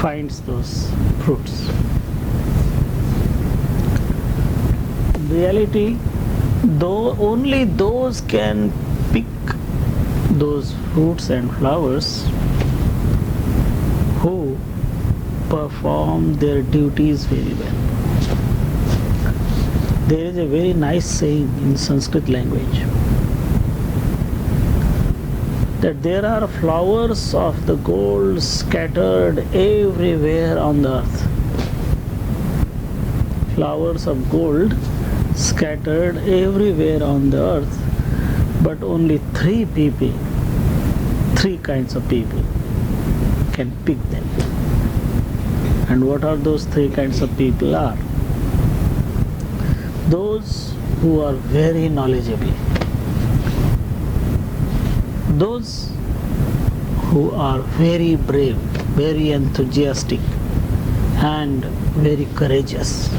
finds those fruits? In reality, though only those can pick those fruits and flowers who perform their duties very well. There is a very nice saying in Sanskrit language that there are flowers of the gold scattered everywhere on the earth. Flowers of gold scattered everywhere on the earth, but only three kinds of people can pick them. And what are those three kinds of people are? Those who are very knowledgeable, those who are very brave, very enthusiastic, and very courageous.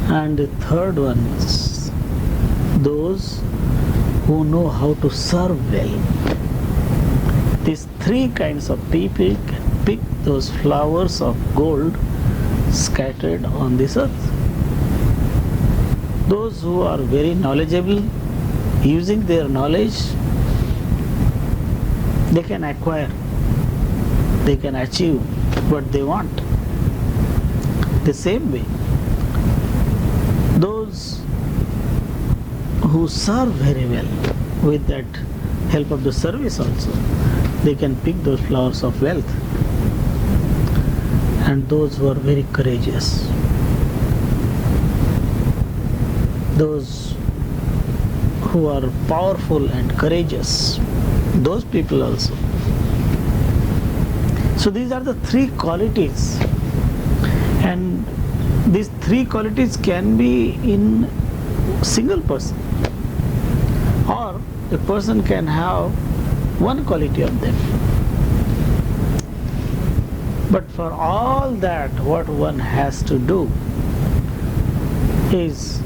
And the third one is those who know how to serve well. These three kinds of people can pick those flowers of gold scattered on this earth. Those who are very knowledgeable, using their knowledge, they can acquire, they can achieve what they want. The same way, those who serve very well, with that help of the service also, they can pick those flowers of wealth. And those who are very courageous, those who are powerful and courageous, those people also. So these are the three qualities, and these three qualities can be in single person, or a person can have one quality of them. But for all that, what one has to do is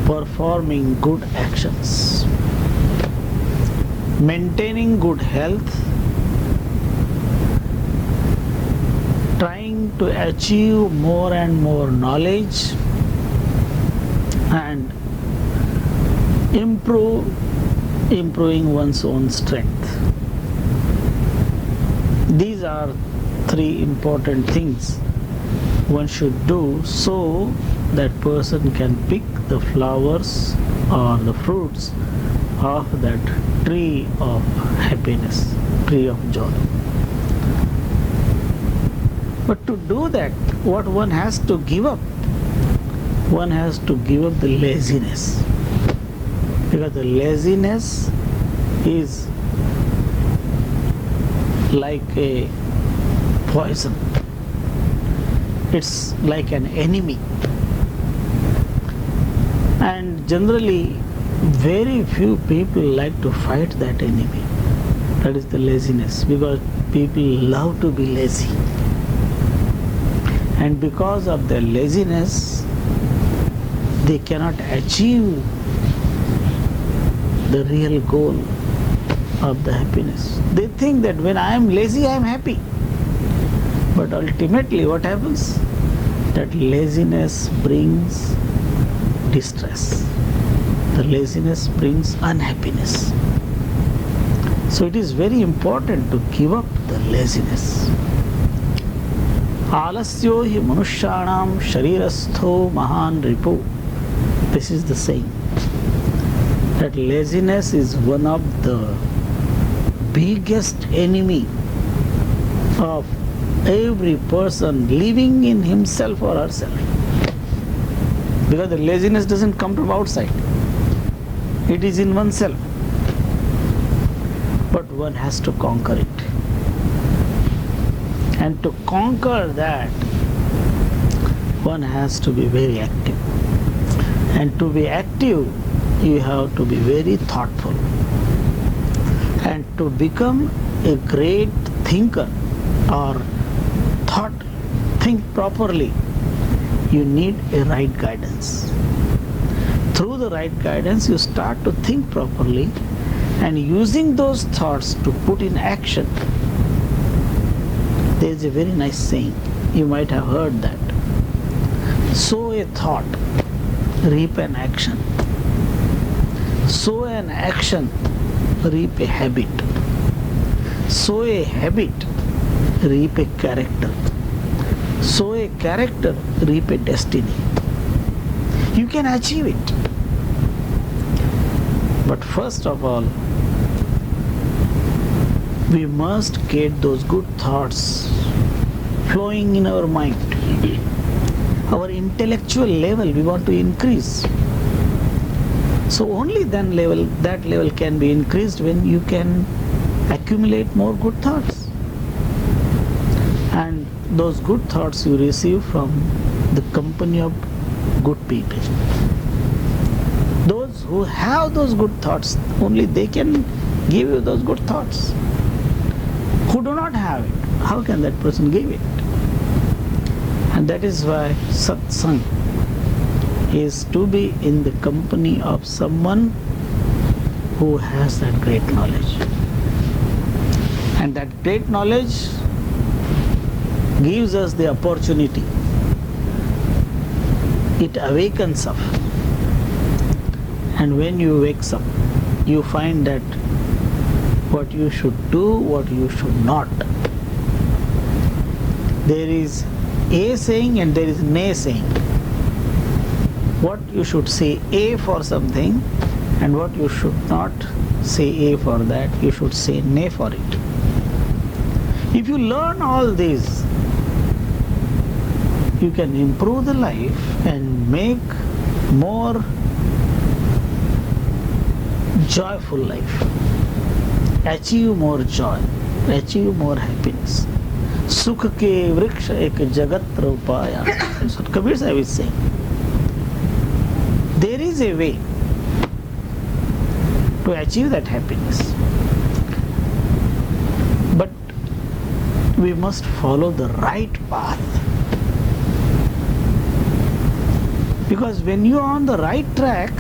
performing good actions, maintaining good health, trying to achieve more and more knowledge, and improving one's own strength. These are three important things one should do so that person can pick the flowers or the fruits of that tree of happiness, tree of joy. But to do that, what one has to give up? One has to give up the laziness. Because the laziness is like a poison. It's like an enemy. And generally, very few people like to fight that enemy. That is the laziness, because people love to be lazy. And because of their laziness, they cannot achieve the real goal of the happiness. They think that when I am lazy, I am happy. But ultimately what happens? That laziness brings distress. The laziness brings unhappiness. So it is very important to give up the laziness. Alasyo hi manushyanam sharirastho mahan ripu. This is the saying. That laziness is one of the biggest enemy of every person living in himself or herself. Because the laziness doesn't come from outside. It is in oneself. one has to conquer it. And to conquer that, one has to be very active. And to be active, you have to be very thoughtful. And to become a great thinker or think properly, you need a right guidance. Through the right guidance, you start to think properly, and using those thoughts to put in action. There is a very nice saying, you might have heard that. Sow a thought, reap an action. Sow an action, reap a habit. Sow a habit, reap a character. Sow a character, reap a destiny. You can achieve it. But first of all, we must get those good thoughts flowing in our mind. Our intellectual level we want to increase. So only then that level can be increased when you can accumulate more good thoughts. And those good thoughts you receive from the company of good people. Those who have those good thoughts, only they can give you those good thoughts. Who do not have it, how can that person give it? And that is why satsang is to be in the company of someone who has that great knowledge. And that great knowledge gives us the opportunity. It awakens up. And when you wakes up, you find that what you should do, what you should not. There is A saying and there is nay saying. What you should say A for something and what you should not say A for that, you should say nay for it. If you learn all this, you can improve the life and make more joyful life, achieve more joy, achieve more happiness. Sukh ke vriksha ek jagat rupaya. That's what Kabir Sahib is saying. There is a way to achieve that happiness, but we must follow the right path. Because when you are on the right track,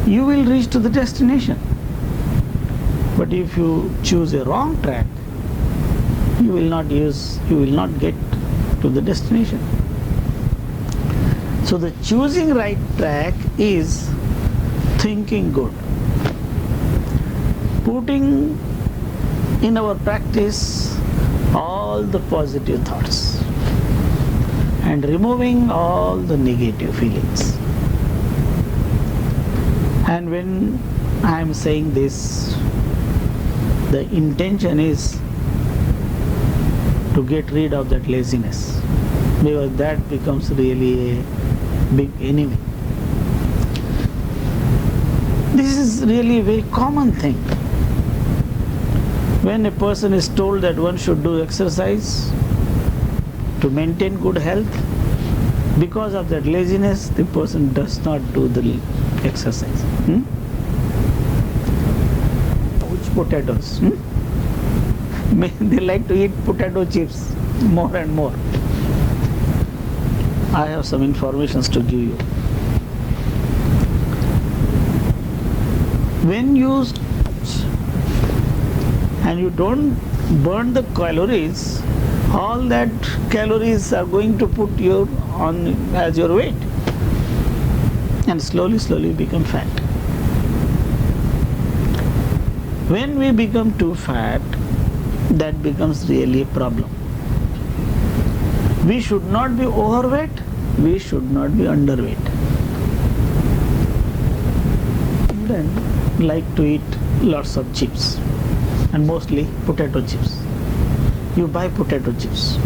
you will reach to the destination. But if you choose a wrong track, you will not get to the destination. So the choosing right track is thinking good, putting in our practice all the positive thoughts and removing all the negative feelings. And when I am saying this, the intention is to get rid of that laziness, because that becomes really a big enemy. This is really a very common thing. When a person is told that one should do exercise to maintain good health, because of that laziness, the person does not do the exercise. Which potatoes? They like to eat potato chips more and more. I have some informations to give you. When you and you don't burn the calories, all that calories are going to put you on as your weight and slowly become fat. When we become too fat, that becomes really a problem. We should not be overweight, we should not be underweight. Then like to eat lots of chips, and mostly potato chips. You buy potato chips.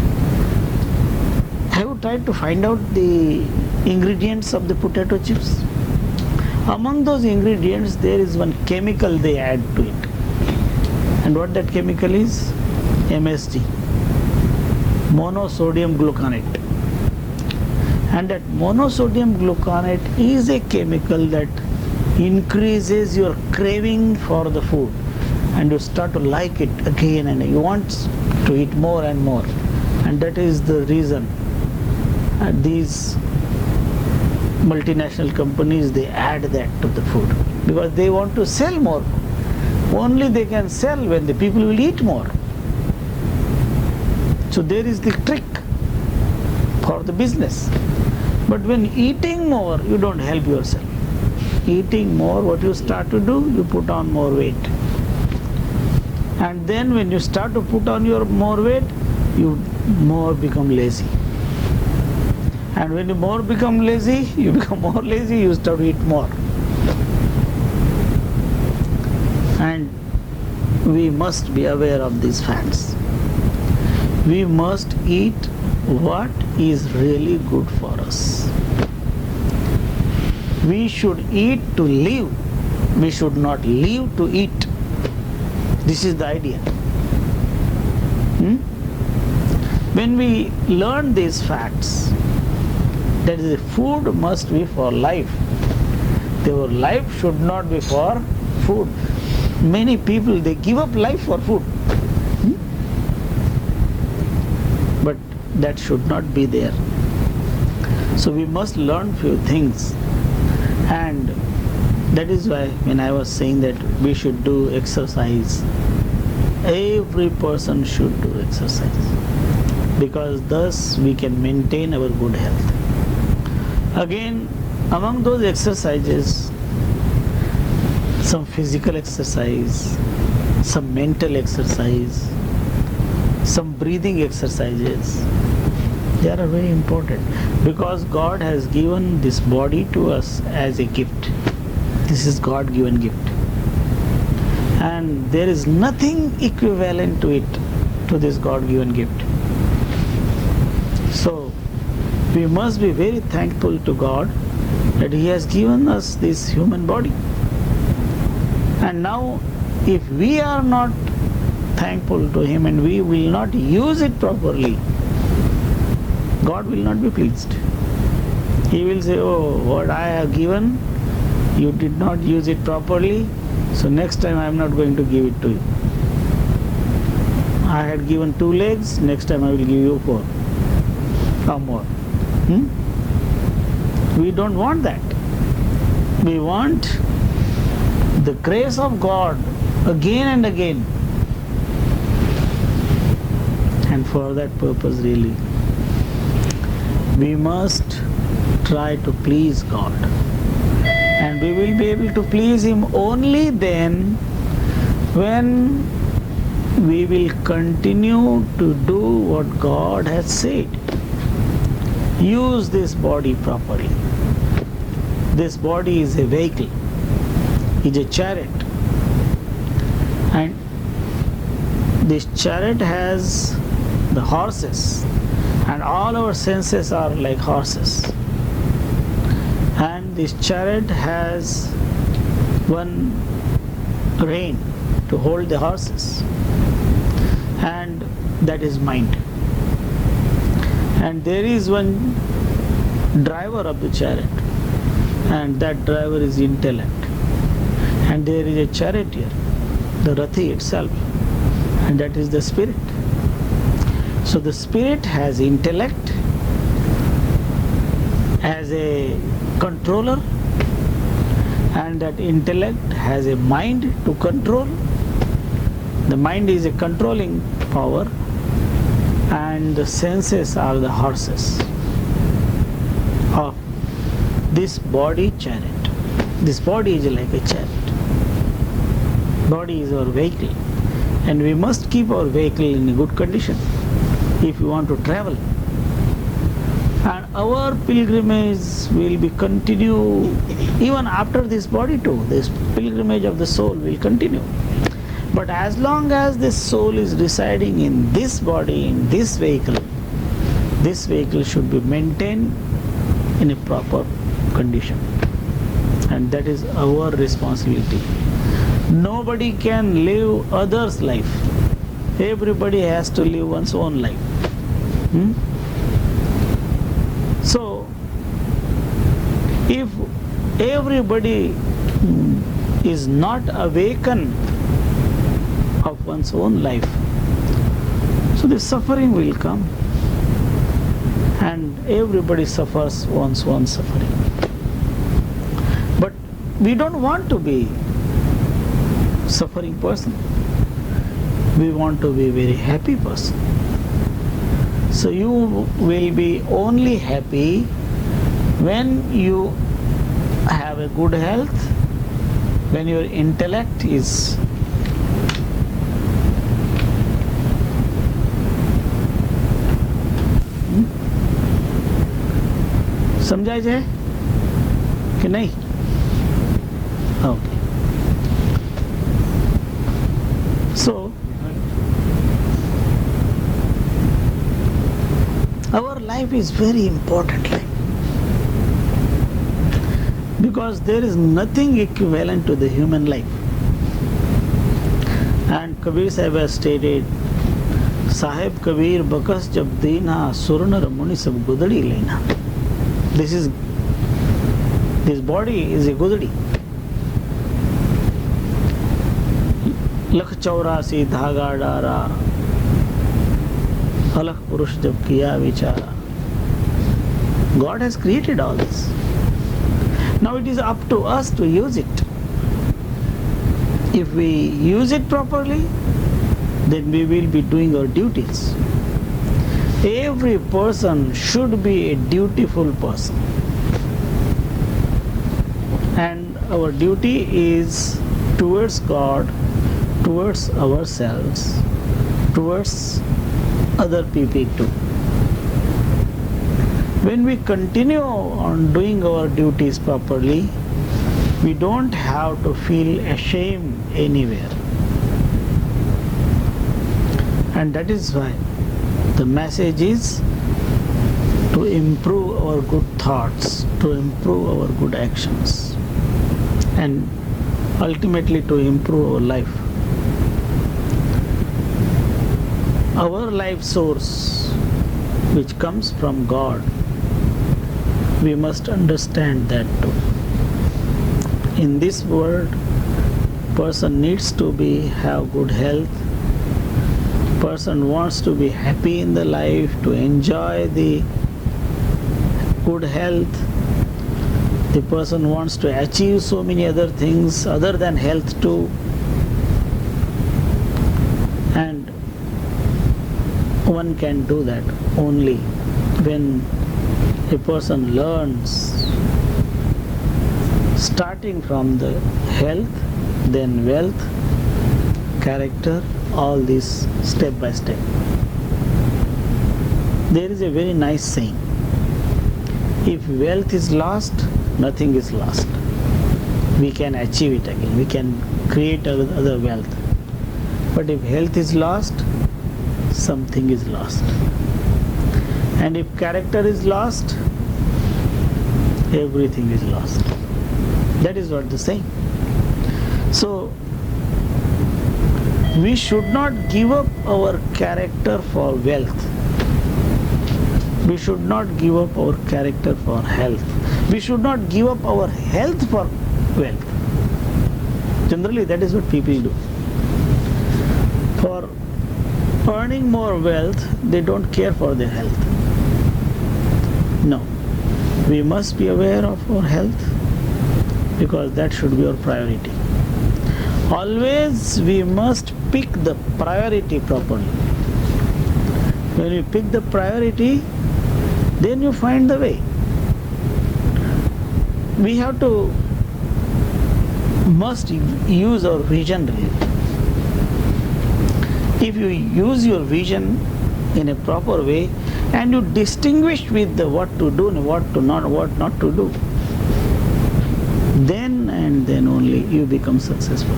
Have you tried to find out the ingredients of the potato chips? Among those ingredients, there is one chemical they add to it. And what that chemical is? MSG, monosodium gluconate. And that monosodium gluconate is a chemical that increases your craving for the food, and you start to like it again, and you want to eat more and more. And that is the reason these multinational companies, they add that to the food, because they want to sell more. Only they can sell when the people will eat more. So there is the trick for the business. But when eating more, you don't help yourself. Eating more, what you start to do, you put on more weight. And then when you start to put on your more weight, you more become lazy. And when you more become lazy, you become more lazy, you start to eat more. And we must be aware of these facts. We must eat what is really good for us. We should eat to live. We should not live to eat. This is the idea. When we learn these facts, that is, food must be for life. Your life should not be for food. Many people, they give up life for food. But that should not be there. So we must learn few things. And that is why when I was saying that we should do exercise, every person should do exercise, because thus we can maintain our good health. Again, among those exercises, some physical exercise, some mental exercise, some breathing exercises, they are very important, because God has given this body to us as a gift. This is God-given gift. And there is nothing equivalent to it, to this God-given gift. So, we must be very thankful to God that He has given us this human body. And now, if we are not thankful to Him and we will not use it properly, God will not be pleased. He will say, oh, what I have given, you did not use it properly, so next time I am not going to give it to you. I had given 2 legs, next time I will give you 4 or more. We don't want that. We want the grace of God again and again. And for that purpose, really, we must try to please God. And we will be able to please Him only then when we will continue to do what God has said. Use this body properly. This body is a vehicle, is a chariot. And this chariot has the horses, and all our senses are like horses. And this chariot has one rein to hold the horses, and that is mind. And there is one driver of the chariot, and that driver is intellect. And there is a charioteer, the Rathi itself, and that is the spirit. So the spirit has intellect as a controller, and that intellect has a mind to control. The mind is a controlling power, and the senses are the horses of this body chariot. This body is like a chariot. Body is our vehicle, and we must keep our vehicle in a good condition if we want to travel. And our pilgrimage will be continue even after this body too. This pilgrimage of the soul will continue. But as long as this soul is residing in this body, in this vehicle should be maintained in a proper condition. And that is our responsibility. Nobody can live others' life. Everybody has to live one's own life. So, if everybody is not awakened of one's own life, so the suffering will come, and everybody suffers one's own suffering. But we don't want to be suffering person. We want to be very happy person. So you will be only happy when you have a good health, when your intellect is समझाए जाए कि नहीं? Okay. So our life is very important life, because there is nothing equivalent to the human life. And Kabir Sahib has stated, Sahib Kabir bakas jab deena surna ramuni sab gudadi lena. This body is a gudadi. लख 84 धागा डारा, अलख पुरुष जब किया विचारा. God has created all this. Now it is up to us to use it. If we use it properly, then we will be doing our duties. Every person should be a dutiful person. And our duty is towards God, towards ourselves, towards other people too. When we continue on doing our duties properly, we don't have to feel ashamed anywhere. And that is why the message is to improve our good thoughts, to improve our good actions, and ultimately to improve our life. Our life source, which comes from God, we must understand that too. In this world, person needs to have good health. Person wants to be happy in the life, to enjoy the good health. The person wants to achieve so many other things other than health too. And one can do that only when a person learns, starting from the health, then wealth, character, all this step by step. There is a very nice saying, if wealth is lost, nothing is lost. We can achieve it again, we can create other wealth. But if health is lost, something is lost. And if character is lost, everything is lost. That is what the saying. So we should not give up our character for wealth. We should not give up our character for health. We should not give up our health for wealth. Generally, that is what people do. For earning more wealth, they don't care for their health. No. We must be aware of our health, because that should be our priority. Always we must pick the priority properly. When you pick the priority, then you find the way. We have to must use our vision really. If you use your vision in a proper way and you distinguish with what to do and what not to do, then and then only you become successful.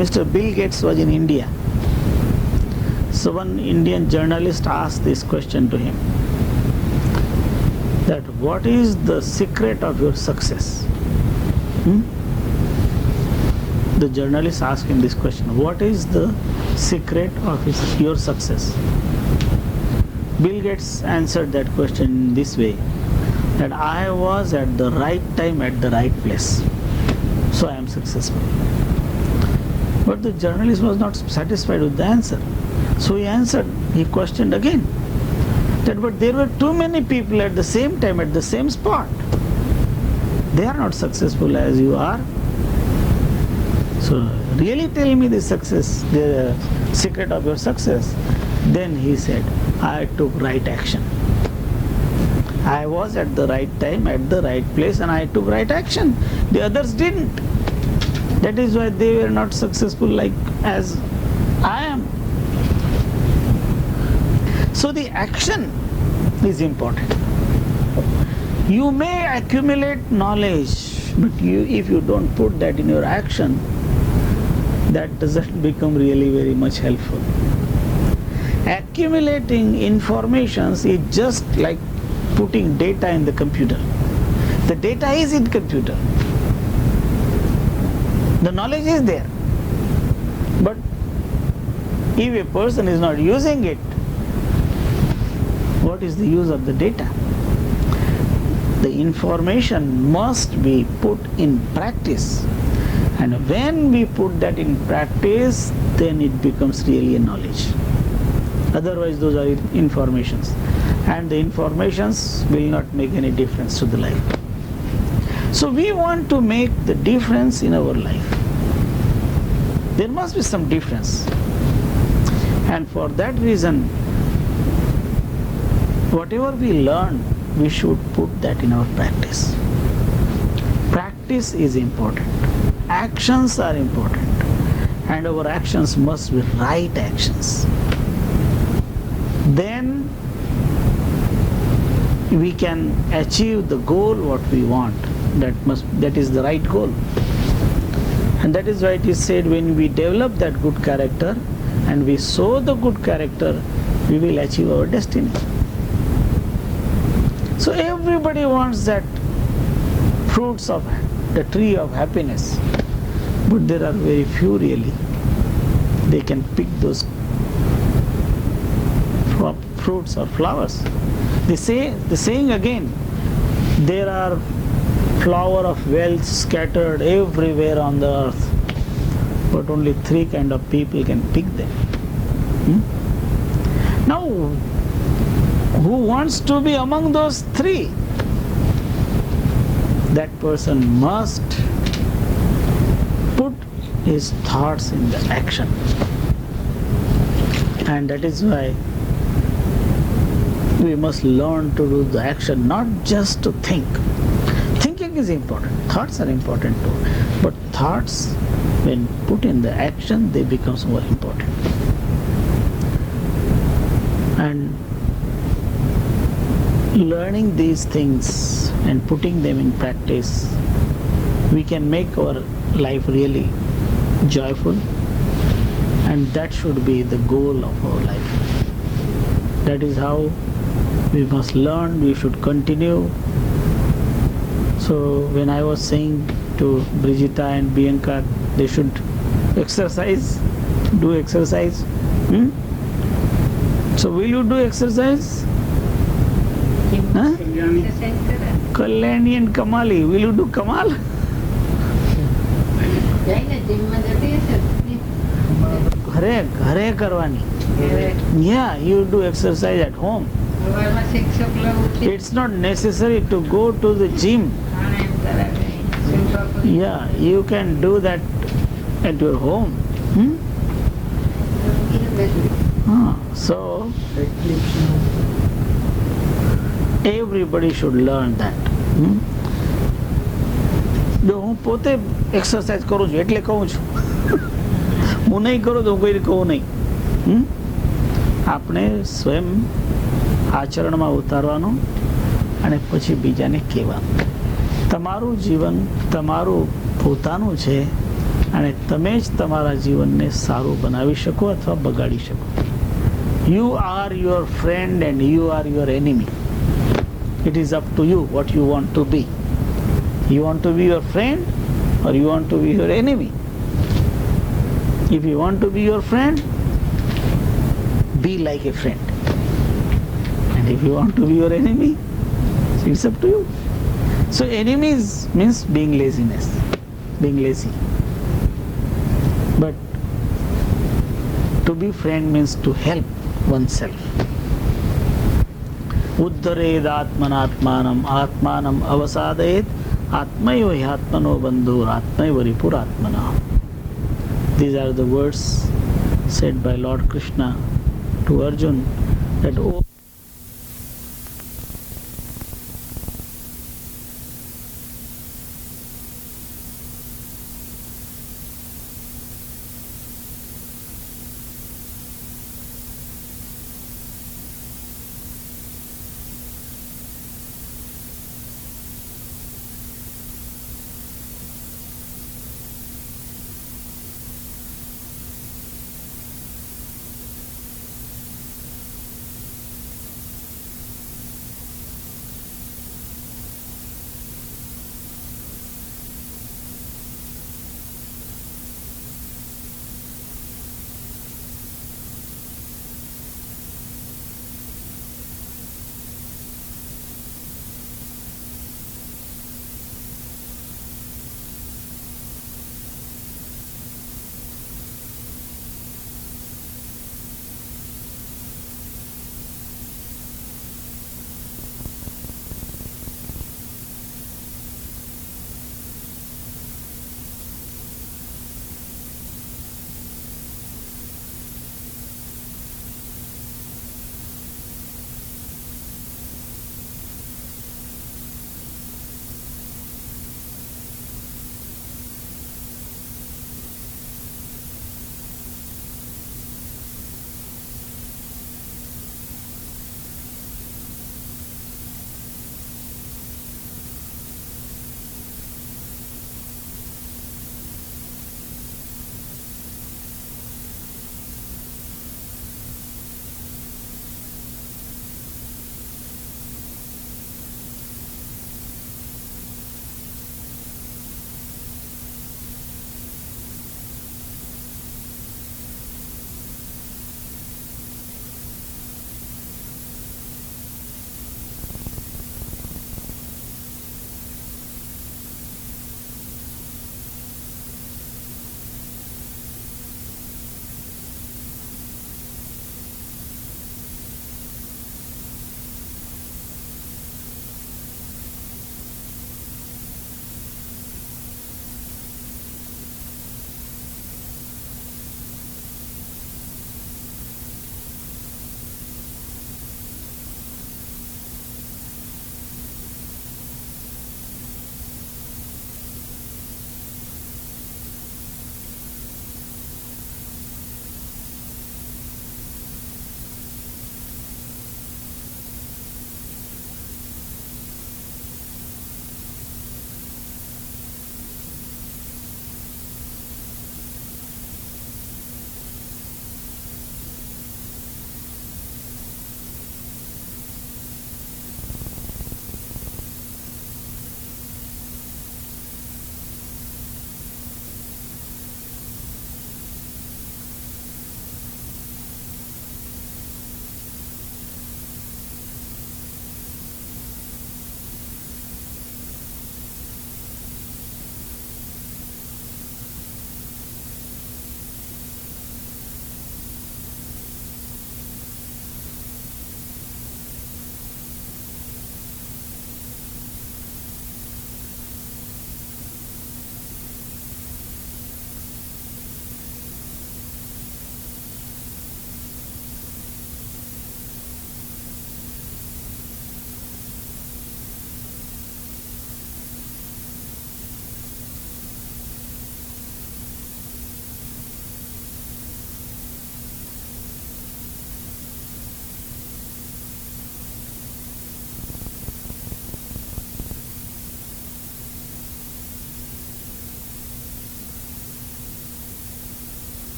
Mr. Bill Gates was in India. So one Indian journalist asked this question to him, that what is the secret of your success? The journalist asked him this question: what is the secret of your success? Bill Gates answered that question in this way: that I was at the right time at the right place, so I am successful. But the journalist was not satisfied with the answer, so he questioned again, that but there were too many people at the same time at the same spot. They are not successful as you are. So really tell me the secret of your success. Then he said, I took right action. I was at the right time, at the right place, and I took right action. The others didn't. That is why they were not successful like as I am. So the action is important. You may accumulate knowledge, but if you don't put that in your action, that doesn't become really very much helpful. Accumulating informations is just like putting data in the computer. The data is in computer. The knowledge is there. But if a person is not using it, what is the use of the data? The information must be put in practice. And when we put that in practice, then it becomes really a knowledge. Otherwise, those are informations. And the informations will not make any difference to the life. So we want to make the difference in our life. There must be some difference. And for that reason, whatever we learn, we should put that in our practice. Practice is important. Actions are important. And our actions must be right actions. Then we can achieve the goal what we want. That is the right goal. And that is why it is said, when we develop that good character and we sow the good character, we will achieve our destiny. So everybody wants that fruits of the tree of happiness, but there are very few really. They can pick those fruits or flowers. The saying again, there are flower of wealth scattered everywhere on the earth, but only 3 kind of people can pick them. Now, who wants to be among those 3? That person must put his thoughts in the action. And that is why we must learn to do the action, not just to think. Thinking is important, thoughts are important too, but thoughts, when put in the action, they become more important. And learning these things and putting them in practice, we can make our life really joyful, and that should be the goal of our life. That is how we must learn, we should continue. So when I was saying to Brigitta and Bianca, they should exercise, do exercise. So will you do exercise? Huh? Kalyani and Kamali, will you do Kamal? ઘરે કરવાની. Yeah, you do exercise at home. It's not necessary to go to the gym. Yeah, you can do that at your home. So everybody should learn that. જો હું પોતે exercise કરું છું એટલે કહું છું, હું નહીં કરું તો હું કોઈ કહું નહીં. આપણે સ્વયં આચરણમાં ઉતારવાનું અને પછી બીજાને કહેવાનું. તમારું જીવન તમારું પોતાનું છે અને તમે જ તમારા જીવનને સારું બનાવી શકો અથવા બગાડી શકો. You are your friend and you are your enemy. It is up to you what you want to be. You want to be your friend or you want to be your enemy? If you want to be your friend, be like a friend. And if you want to be your enemy, it's up to you. So enemies means being lazy. But to be friend means to help oneself. Uddhared atmanatmanam atmanam avasadayet atmaiva hyatmano bandhur atmaiva ripuratmana. These are the words said by Lord Krishna to Arjun, that, oh